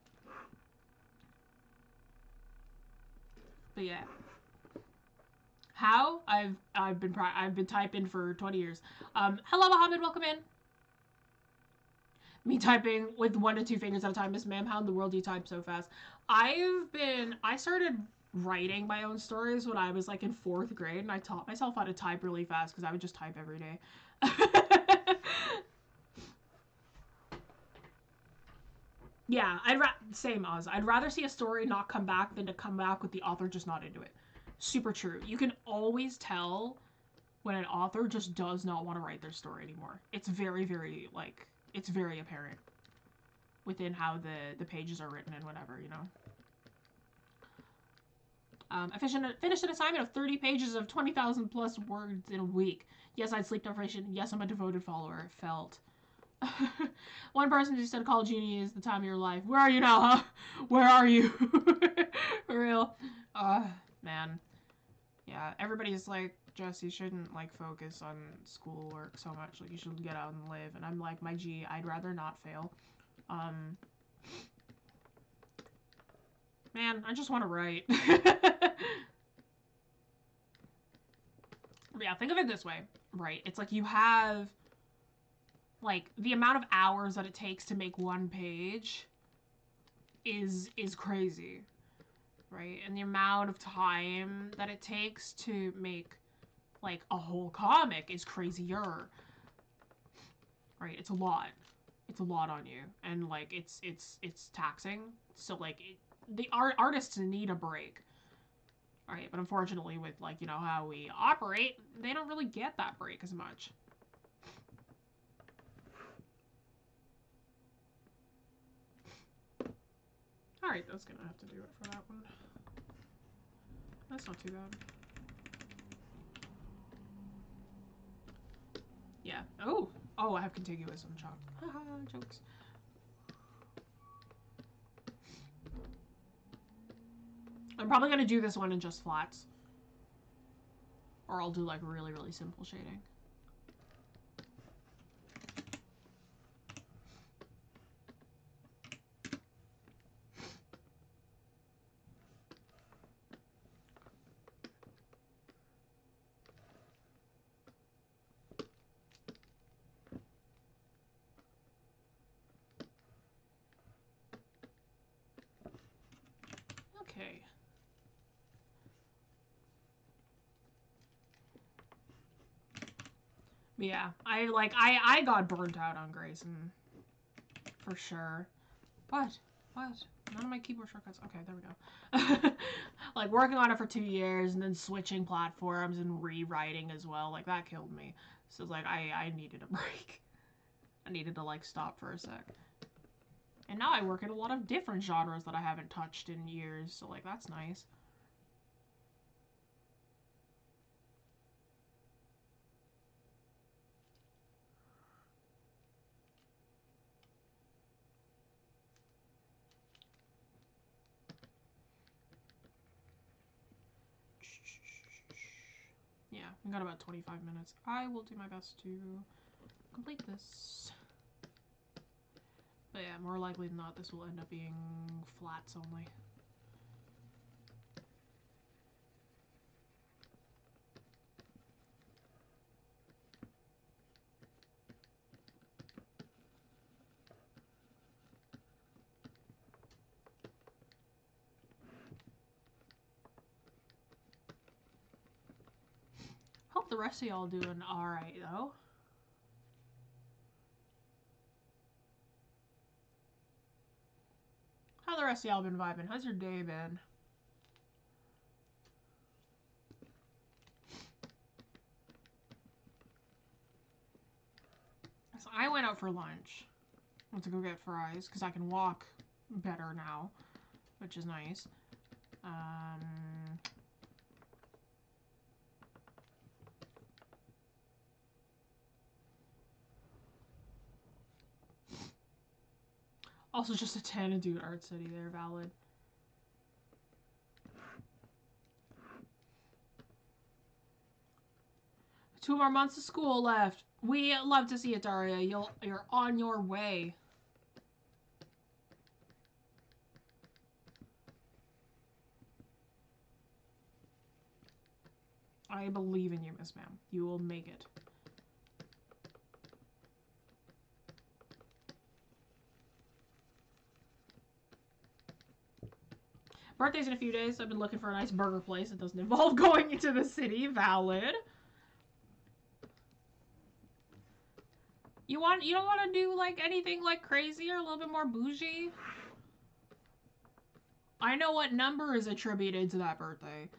But, yeah. How? I've been typing for 20 years. Hello, Mohammed. Welcome in. Me typing with 1 to 2 fingers at a time. Miss Ma'am, how in the world do you type so fast? I started writing my own stories when I was like in 4th grade, and I taught myself how to type really fast because I would just type every day. Yeah, same Oz. I'd rather see a story not come back than to come back with the author just not into it. Super true. You can always tell when an author just does not want to write their story anymore. It's very, very, like, it's very apparent within how the pages are written and whatever, you know. I finished an assignment of 30 pages of 20,000 plus words in a week. Yes, I had sleep deprivation. Yes, I'm a devoted follower. It felt. One person just said college uni is the time of your life. Where are you now, huh? Where are you? For real. Man. Yeah, everybody's like, Jess, you shouldn't like focus on schoolwork so much. Like you should get out and live. And I'm like, my G, I'd rather not fail. Man, I just want to write. Yeah, think of it this way, right? It's like you have like the amount of hours that it takes to make 1 page is crazy, right? And the amount of time that it takes to make like a whole comic is crazier, right? It's a lot. It's a lot on you, and like it's taxing. So like the artists need a break, right? But unfortunately, with like, you know, how we operate, they don't really get that break as much. Alright, that's gonna have to do it for that one. That's not too bad. Yeah. Oh! Oh, I have contiguous on chalk. Haha, jokes. I'm probably gonna do this one in just flats. Or I'll do like really, really simple shading. Okay. Yeah, I got burnt out on Grayson. For sure. What? What? None of my keyboard shortcuts. Okay, there we go. Like, working on it for 2 years and then switching platforms and rewriting as well. Like, that killed me. So, it's like, I needed a break. I needed to, like, stop for a sec. And now I work in a lot of different genres that I haven't touched in years. So, like, that's nice. Yeah, we got about 25 minutes. I will do my best to complete this. But yeah, more likely than not, this will end up being flats only. Hope the rest of y'all doing alright, though. How the rest of y'all been vibing? How's your day been? So I went out for lunch. Went to go get fries, because I can walk better now, which is nice. Also just a 10 and do art study there, valid. Two more months of school left. We love to see it, Daria. You're on your way. I believe in you, Miss Ma'am. You will make it. Birthday's in a few days. I've been looking for a nice burger place that doesn't involve going into the city. Valid. You don't want to do like anything like crazy or a little bit more bougie? I know what number is attributed to that birthday.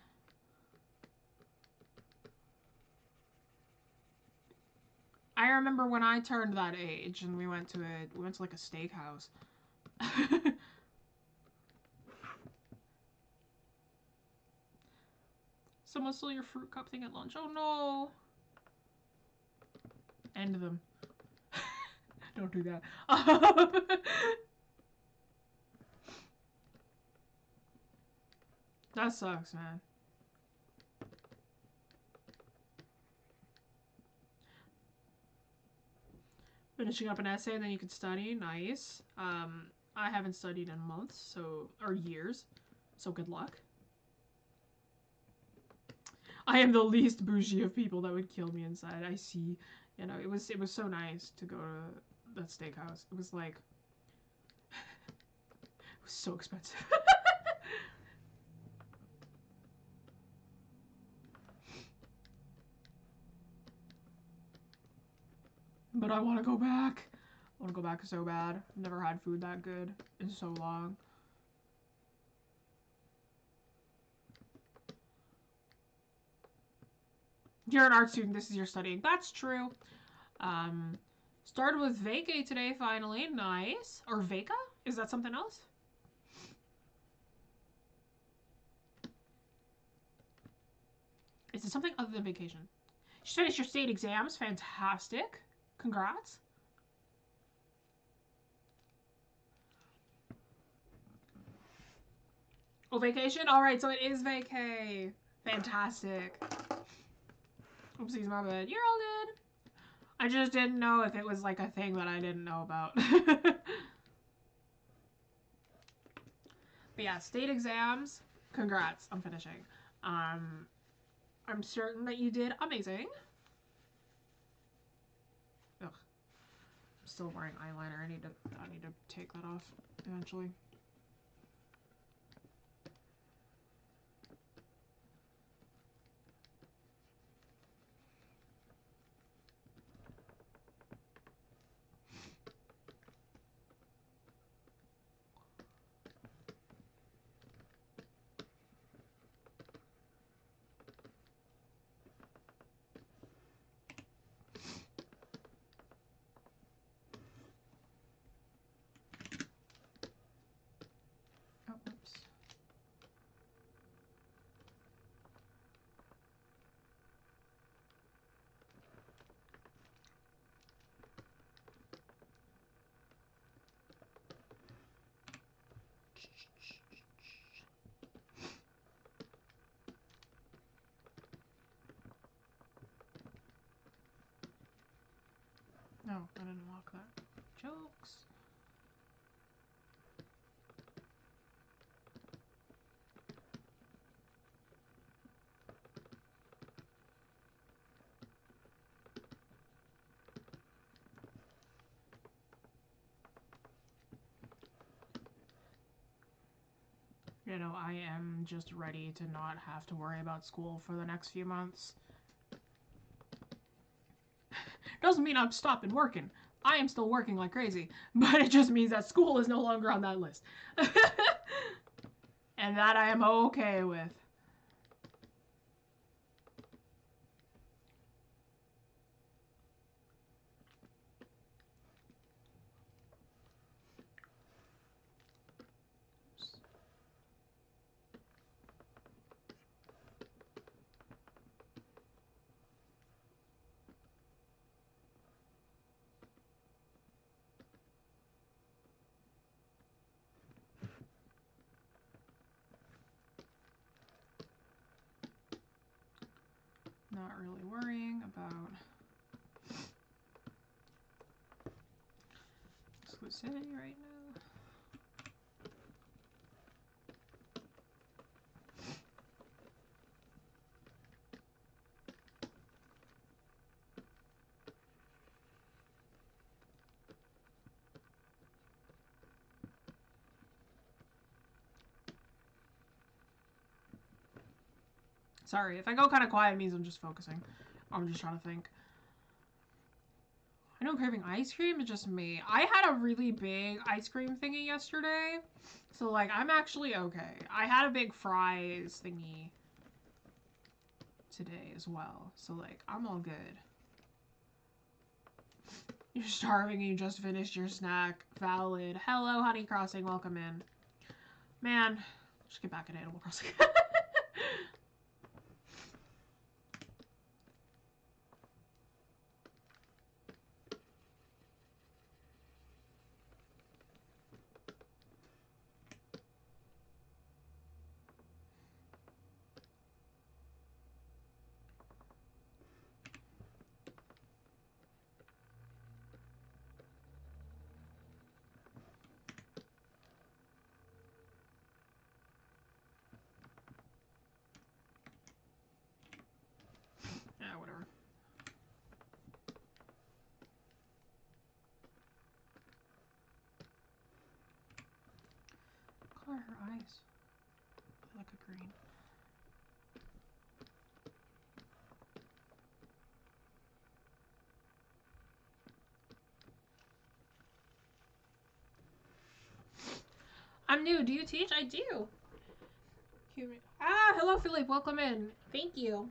I remember when I turned that age and we went to like a steakhouse. Someone stole your fruit cup thing at lunch. Oh no. End them. Don't do that. That sucks, man. Finishing up an essay and then you can study. Nice. I haven't studied in months, or years, so good luck. I am the least bougie of people. That would kill me inside. I see. You know, it was so nice to go to that steakhouse. It was like, it was so expensive. But I want to go back. I want to go back so bad. I've never had food that good in so long. You're an art student. This is your studying. That's true. Started with vacay today, finally. Nice. Or vaca? Is that something else? Is it something other than vacation? You finished your state exams. Fantastic. Congrats. Oh, vacation? Alright, so it is vacay. Fantastic. Oopsies, my bad. You're all good. I just didn't know if it was like a thing that I didn't know about. But yeah, state exams. Congrats on finishing. I'm certain that you did amazing. Ugh. I'm still wearing eyeliner. I need to take that off eventually. You know, I am just ready to not have to worry about school for the next few months. Doesn't mean I'm stopping working. I am still working like crazy, but it just means that school is no longer on that list. And that I am okay with. Not really worrying about exclusivity right now. Sorry, if I go kind of quiet, it means I'm just focusing. I'm just trying to think. I know I'm craving ice cream, it's just me. I had a really big ice cream thingy yesterday. So, like, I'm actually okay. I had a big fries thingy today as well. So, like, I'm all good. You're starving and you just finished your snack. Valid. Hello, Honey Crossing. Welcome in. Man, just get back at Animal Crossing. Yeah, whatever. What color are her eyes? Like a green. I'm new. Do you teach? I do. Ah, hello, Philip. Welcome in. Thank you.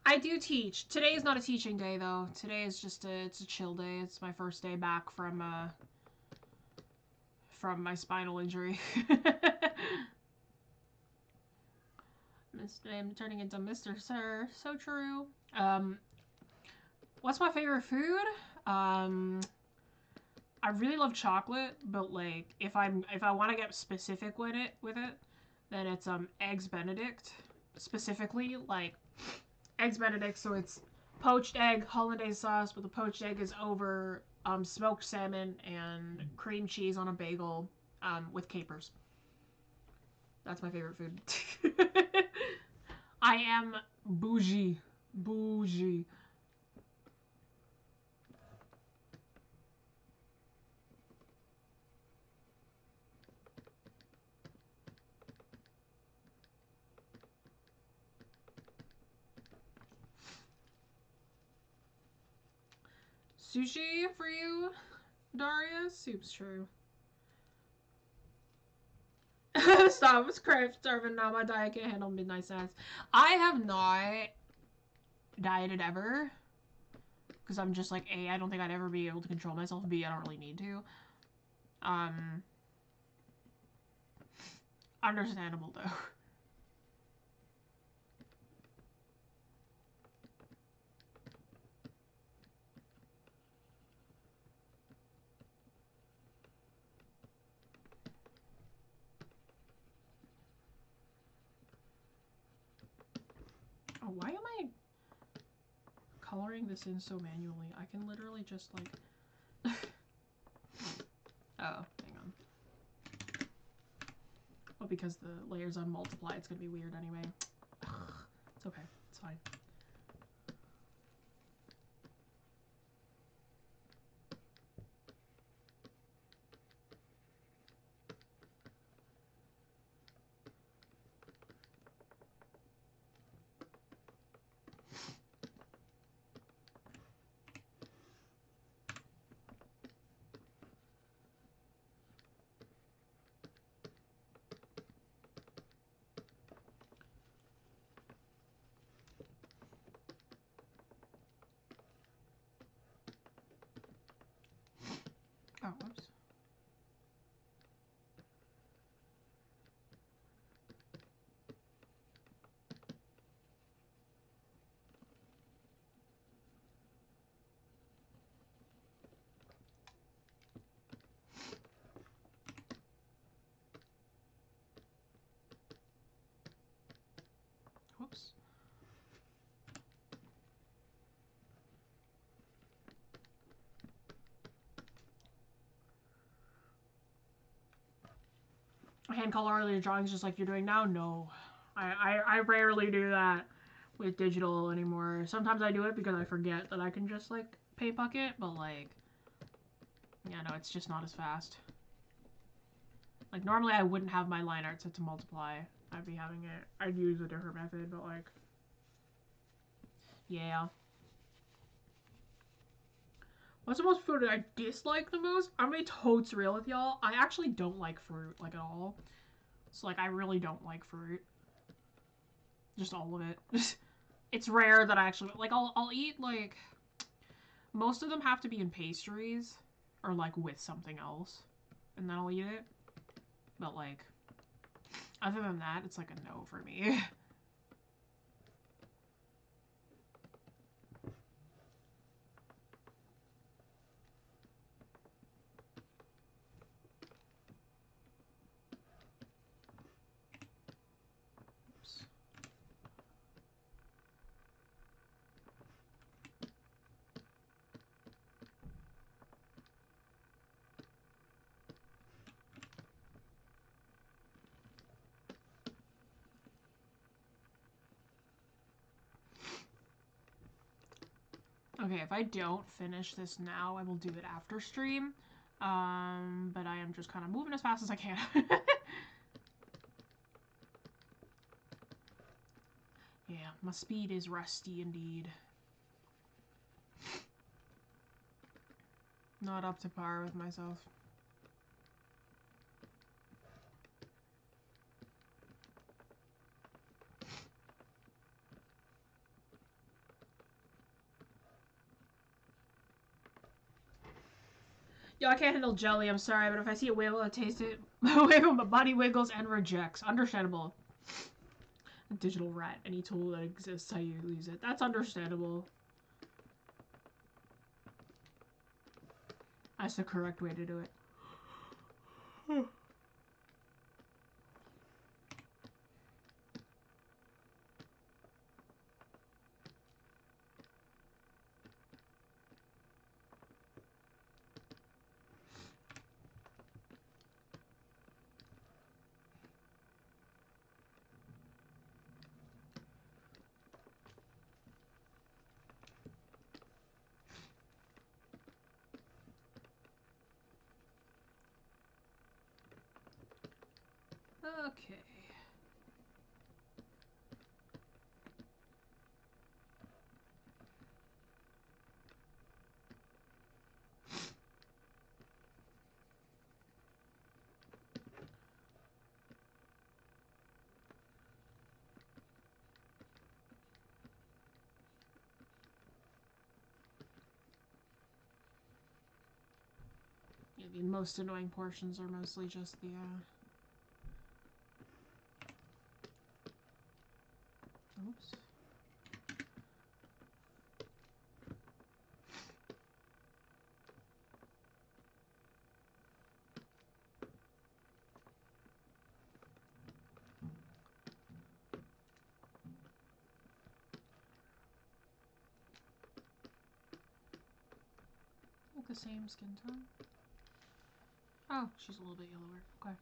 I do teach. Today is not a teaching day, though. Today is just it's a chill day. It's my first day back from my spinal injury. I'm turning into Mr. Sir. So true. What's my favorite food? I really love chocolate, but like if I want to get specific with it, then it's eggs Benedict. Specifically, like eggs Benedict, so it's poached egg hollandaise sauce, but the poached egg is over smoked salmon and cream cheese on a bagel with capers. That's my favorite food. I am bougie. Bougie. Sushi for you, Daria? Soup's true. Stop, it's craft starving now. My diet can't handle midnight snacks. I have not dieted ever. Because I'm just like, A, I don't think I'd ever be able to control myself. B, I don't really need to. Understandable, though. Oh, why am I coloring this in so manually? I can literally just, like... Oh, hang on. Well, because the layers on multiply, it's gonna be weird anyway. Ugh, it's okay. It's fine. Oh, whoops. Whoops. Hand color earlier drawings just like you're doing now? No. I rarely do that with digital anymore. Sometimes I do it because I forget that I can just like paint bucket, but like, yeah, no, it's just not as fast. Like normally I wouldn't have my line art set to multiply. I'd be having it, I'd use a different method, but like, yeah. What's the most food I dislike the most? I'm gonna be totes real with y'all. I actually don't like fruit, like, at all. So, like, I really don't like fruit. Just all of it. It's rare that I actually, like, I'll eat, like, most of them have to be in pastries, or, like, with something else. And then I'll eat it. But, like, other than that, it's, like, a no for me. Okay, if I don't finish this now, I will do it after stream. But I am just kind of moving as fast as I can. Yeah, my speed is rusty indeed. Not up to par with myself. Yo, I can't handle jelly, I'm sorry, but if I see a wiggle, I taste it. My body wiggles and rejects. Understandable. A digital rat. Any tool that exists, how you use it. That's understandable. That's the correct way to do it. Okay. Yeah, the most annoying portions are mostly just the, oops. Like the same skin tone. Oh, she's a little bit yellower. Okay.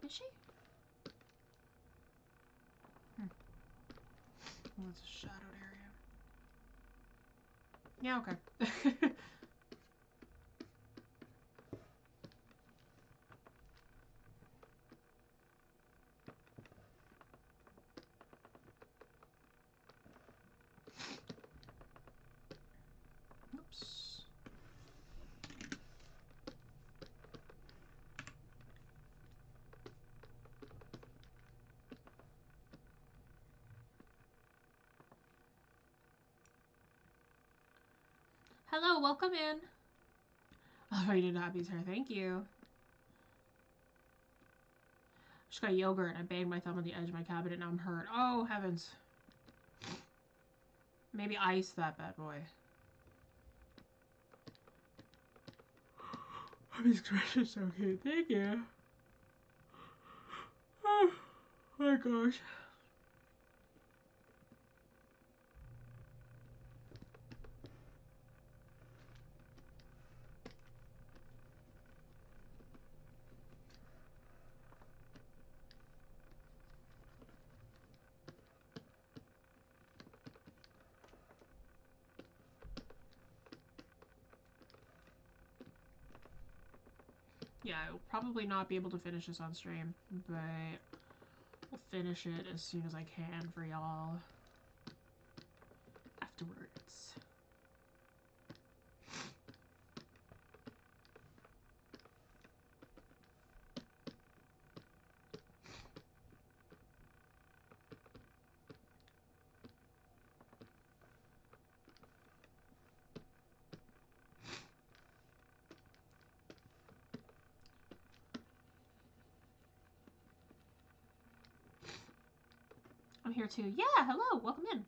Is she? Oh, it's a shadowed area. Yeah, okay. Oops. Hello, welcome in. Oh, you did Happy's hair. Thank you. Just got yogurt and I banged my thumb on the edge of my cabinet and I'm hurt. Oh, heavens. Maybe ice that bad boy. Happy's expression is so cute. Thank you. Oh my gosh. Yeah, I will probably not be able to finish this on stream, but I'll finish it as soon as I can for y'all afterwards. I'm here too. Yeah, hello, welcome in.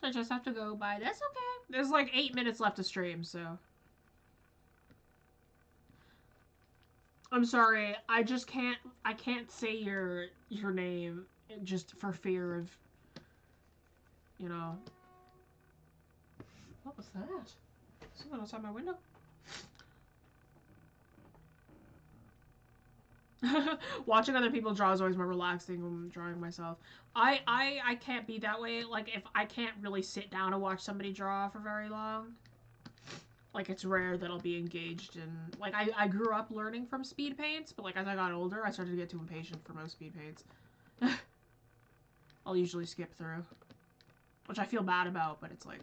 So I just have to go by. That's okay. There's like 8 minutes left to stream, so. I'm sorry. I just can't. I can't say your name just for fear of, you know. What was that? Someone outside my window. Watching other people draw is always more relaxing than drawing myself. I can't be that way. Like, if I can't really sit down and watch somebody draw for very long. Like, it's rare that I'll be engaged in... Like, I grew up learning from speed paints, but, like, as I got older, I started to get too impatient for most speed paints. I'll usually skip through. Which I feel bad about, but it's like...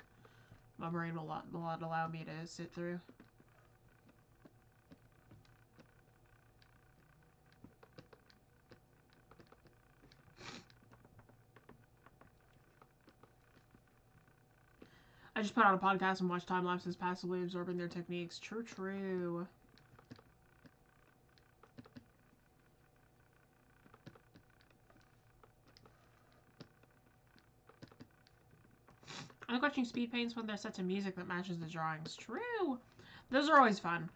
My brain will not allow me to sit through. I just put on a podcast and watch time lapses, passively absorbing their techniques. True, true. I like watching speed paints when they're set to music that matches the drawings. True. Those are always fun.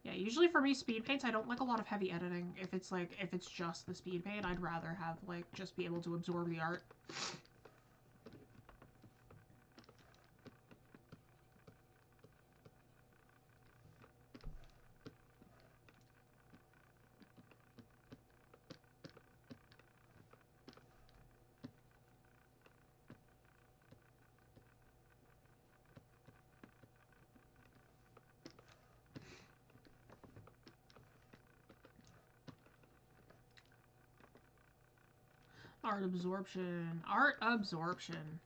Yeah, usually for me, speed paints, I don't like a lot of heavy editing. If it's just the speed paint, I'd rather have, like, just be able to absorb the art. Art absorption. Art absorption.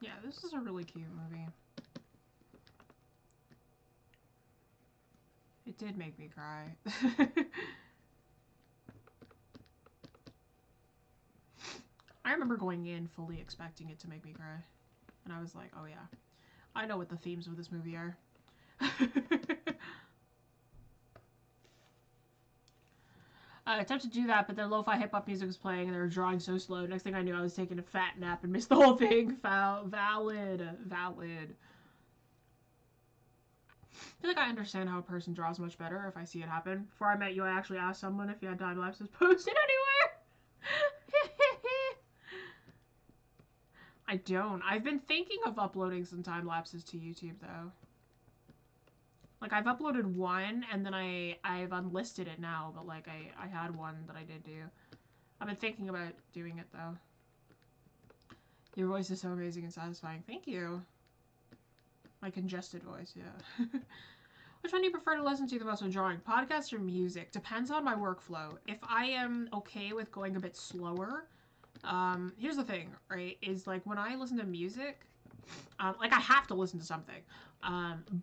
Yeah, this is a really cute movie. It did make me cry. I remember going in fully expecting it to make me cry. And I was like, oh yeah, I know what the themes of this movie are. I attempted to do that, but then lo-fi hip-hop music was playing and they were drawing so slow. Next thing I knew, I was taking a fat nap and missed the whole thing. Valid. Valid. I feel like I understand how a person draws much better if I see it happen. Before I met you, I actually asked someone if he had time lapses posted anywhere. I don't. I've been thinking of uploading some time lapses to YouTube though. Like I've uploaded one and then I've unlisted it now, but like I had one that I did do. I've been thinking about doing it though. Your voice is so amazing and satisfying. Thank you. My congested voice, yeah. Which one do you prefer to listen to the most when drawing? Podcast or music? Depends on my workflow. If I am okay with going a bit slower, here's the thing, right? Is like when I listen to music, like I have to listen to something,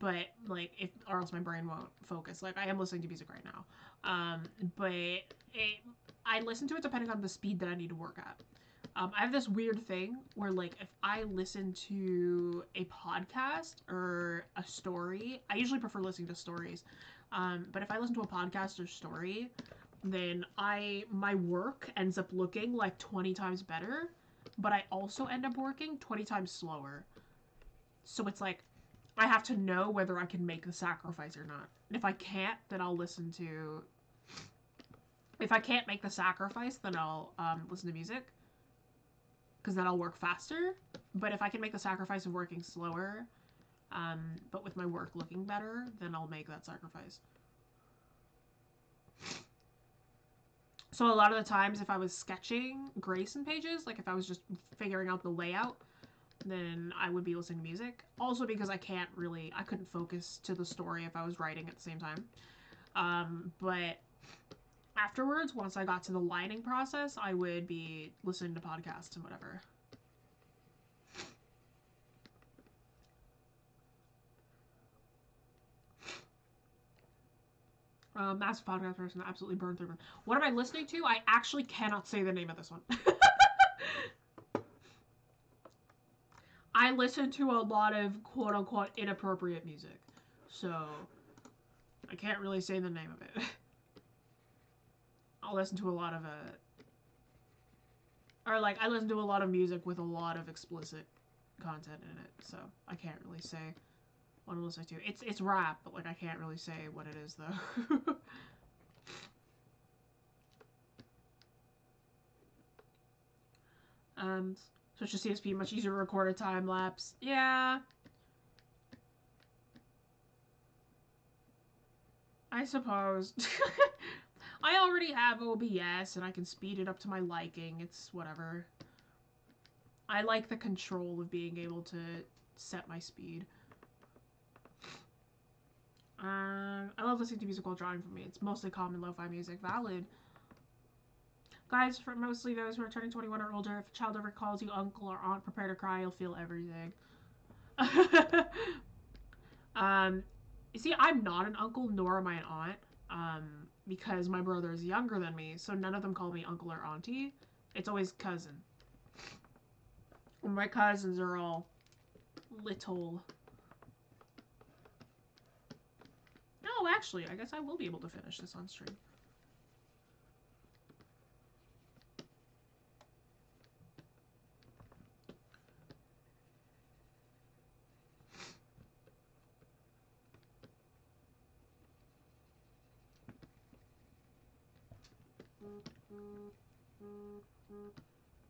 but like or else my brain won't focus. Like I am listening to music right now, but I listen to it depending on the speed that I need to work at. I have this weird thing where, like, if I listen to a podcast or a story, I usually prefer listening to stories. But if I listen to a podcast or story, then my work ends up looking like 20 times better, but I also end up working 20 times slower. So it's like, I have to know whether I can make the sacrifice or not. And if I can't, then I'll listen to... If I can't make the sacrifice, then I'll listen to music. Because then I'll work faster. But if I can make the sacrifice of working slower, but with my work looking better, then I'll make that sacrifice. So a lot of the times, if I was sketching Grayson pages, like if I was just figuring out the layout, then I would be listening to music. Also because I couldn't focus to the story if I was writing at the same time. But afterwards, once I got to the lining process, I would be listening to podcasts and whatever. Massive podcast person, absolutely burned through. What am I listening to? I actually cannot say the name of this one. I listen to a lot of quote-unquote inappropriate music, so I can't really say the name of it. I'll listen to a lot of I listen to a lot of music with a lot of explicit content in it, so I can't really say what I'm listening to. It's rap, but like I can't really say what it is though. Switch to CSP, much easier to record a time lapse. Yeah. I suppose. I already have OBS and I can speed it up to my liking. It's whatever. I like the control of being able to set my speed. I love listening to music while drawing for me. It's mostly common lo-fi music. Valid. Guys, for mostly those who are turning 21 or older, if a child ever calls you uncle or aunt, prepare to cry, you'll feel everything. You see, I'm not an uncle, nor am I an aunt, because my brother is younger than me, so none of them call me uncle or auntie. It's always cousin. My cousins are all little. Oh, actually, I guess I will be able to finish this on stream.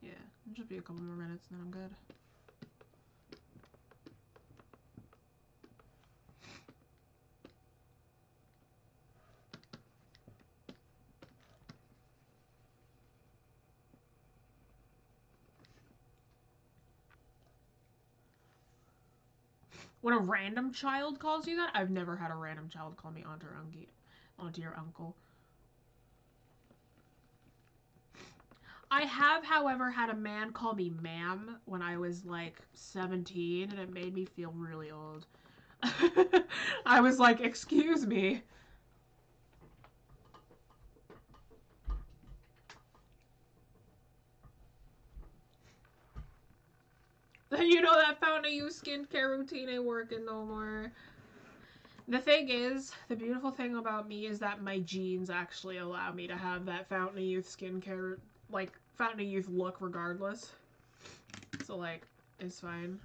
Yeah, it'll just be a couple more minutes and then I'm good. When a random child calls you that, I've never had a random child call me auntie or uncle. I have, however, had a man call me ma'am when I was like 17, and it made me feel really old. I was like, excuse me. You know that Fountain of Youth skincare routine ain't working no more. The thing is, the beautiful thing about me is that my genes actually allow me to have that Fountain of Youth skincare, like, Fountain of Youth look regardless. So, like, it's fine.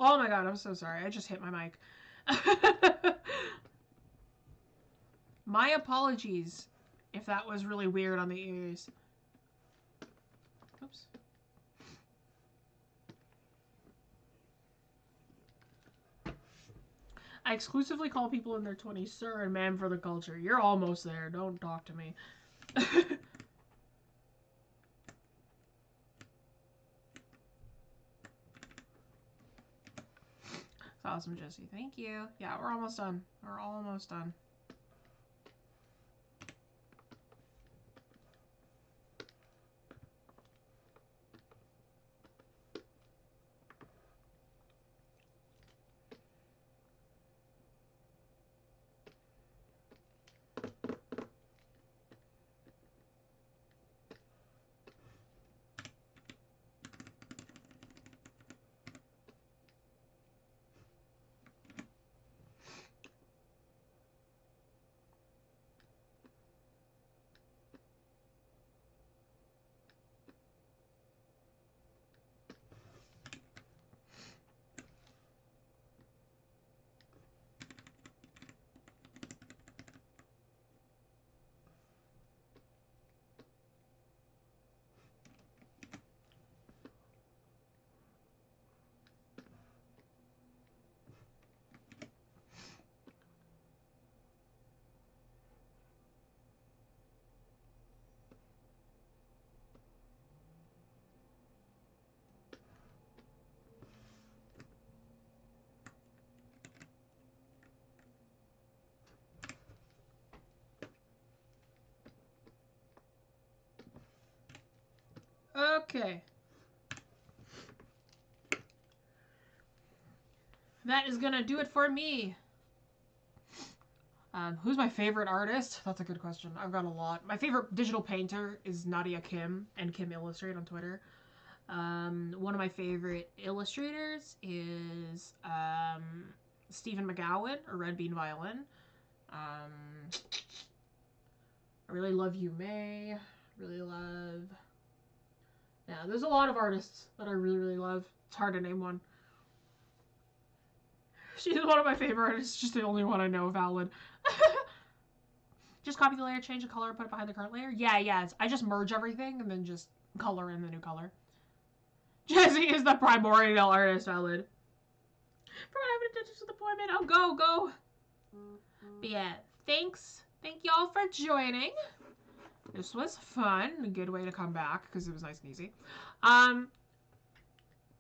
Oh my god, I'm so sorry. I just hit my mic. My apologies if that was really weird on the ears. Oops. I exclusively call people in their 20s sir and ma'am for the culture. You're almost there. Don't talk to me. That's awesome, Jessie. Thank you. Yeah, we're almost done. We're almost done. Okay. That is gonna do it for me. Who's my favorite artist? That's a good question. I've got a lot. My favorite digital painter is Nadia Kim and Kim Illustrate on Twitter. One of my favorite illustrators is Stephen McGowan or Red Bean Violin. I really love You May. Really love. Yeah, there's a lot of artists that I really, really love. It's hard to name one. She's one of my favorite artists. She's the only one I know valid. Just copy the layer, change the color, put it behind the current layer. Yeah. I just merge everything and then just color in the new color. Jessie is the primordial artist, valid. Forgot I have a dentist appointment. Oh, go. But yeah, thanks. Thank y'all for joining. This was fun. A good way to come back because it was nice and easy.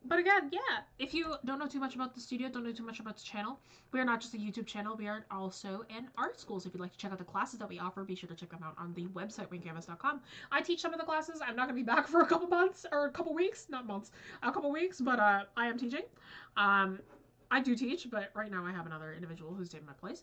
But again, yeah, if you don't know too much about the studio, don't know too much about the channel, we are not just a YouTube channel, we are also an art school. So if you'd like to check out the classes that we offer, be sure to check them out on the website, wingcanvas.com. I teach some of the classes. I'm not going to be back for a couple months, or a couple weeks, not months, a couple weeks, but I am teaching. I do teach, but right now I have another individual who's taking my place.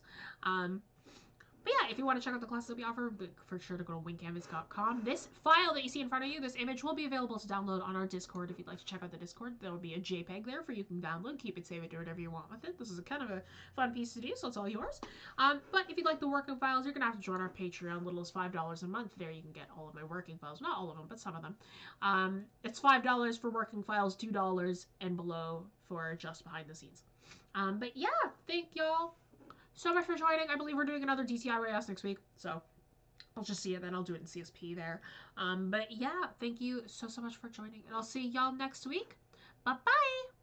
But yeah, if you want to check out the classes that we offer, for sure to go to wingcanvas.com. This file that you see in front of you, this image, will be available to download on our Discord. If you'd like to check out the Discord, there will be a JPEG there for you can download, keep it, save it, do whatever you want with it. This is kind of a fun piece to do, so it's all yours. But if you'd like the working files, you're going to have to join our Patreon, little as $5 a month. There you can get all of my working files. Not all of them, but some of them. It's $5 for working files, $2 and below for just behind the scenes. But yeah, thank y'all so much for joining. I believe we're doing another DTIYS next week, so I'll just see it then. I'll do it in CSP there. But yeah, thank you so much for joining, and I'll see y'all next week. Bye-bye!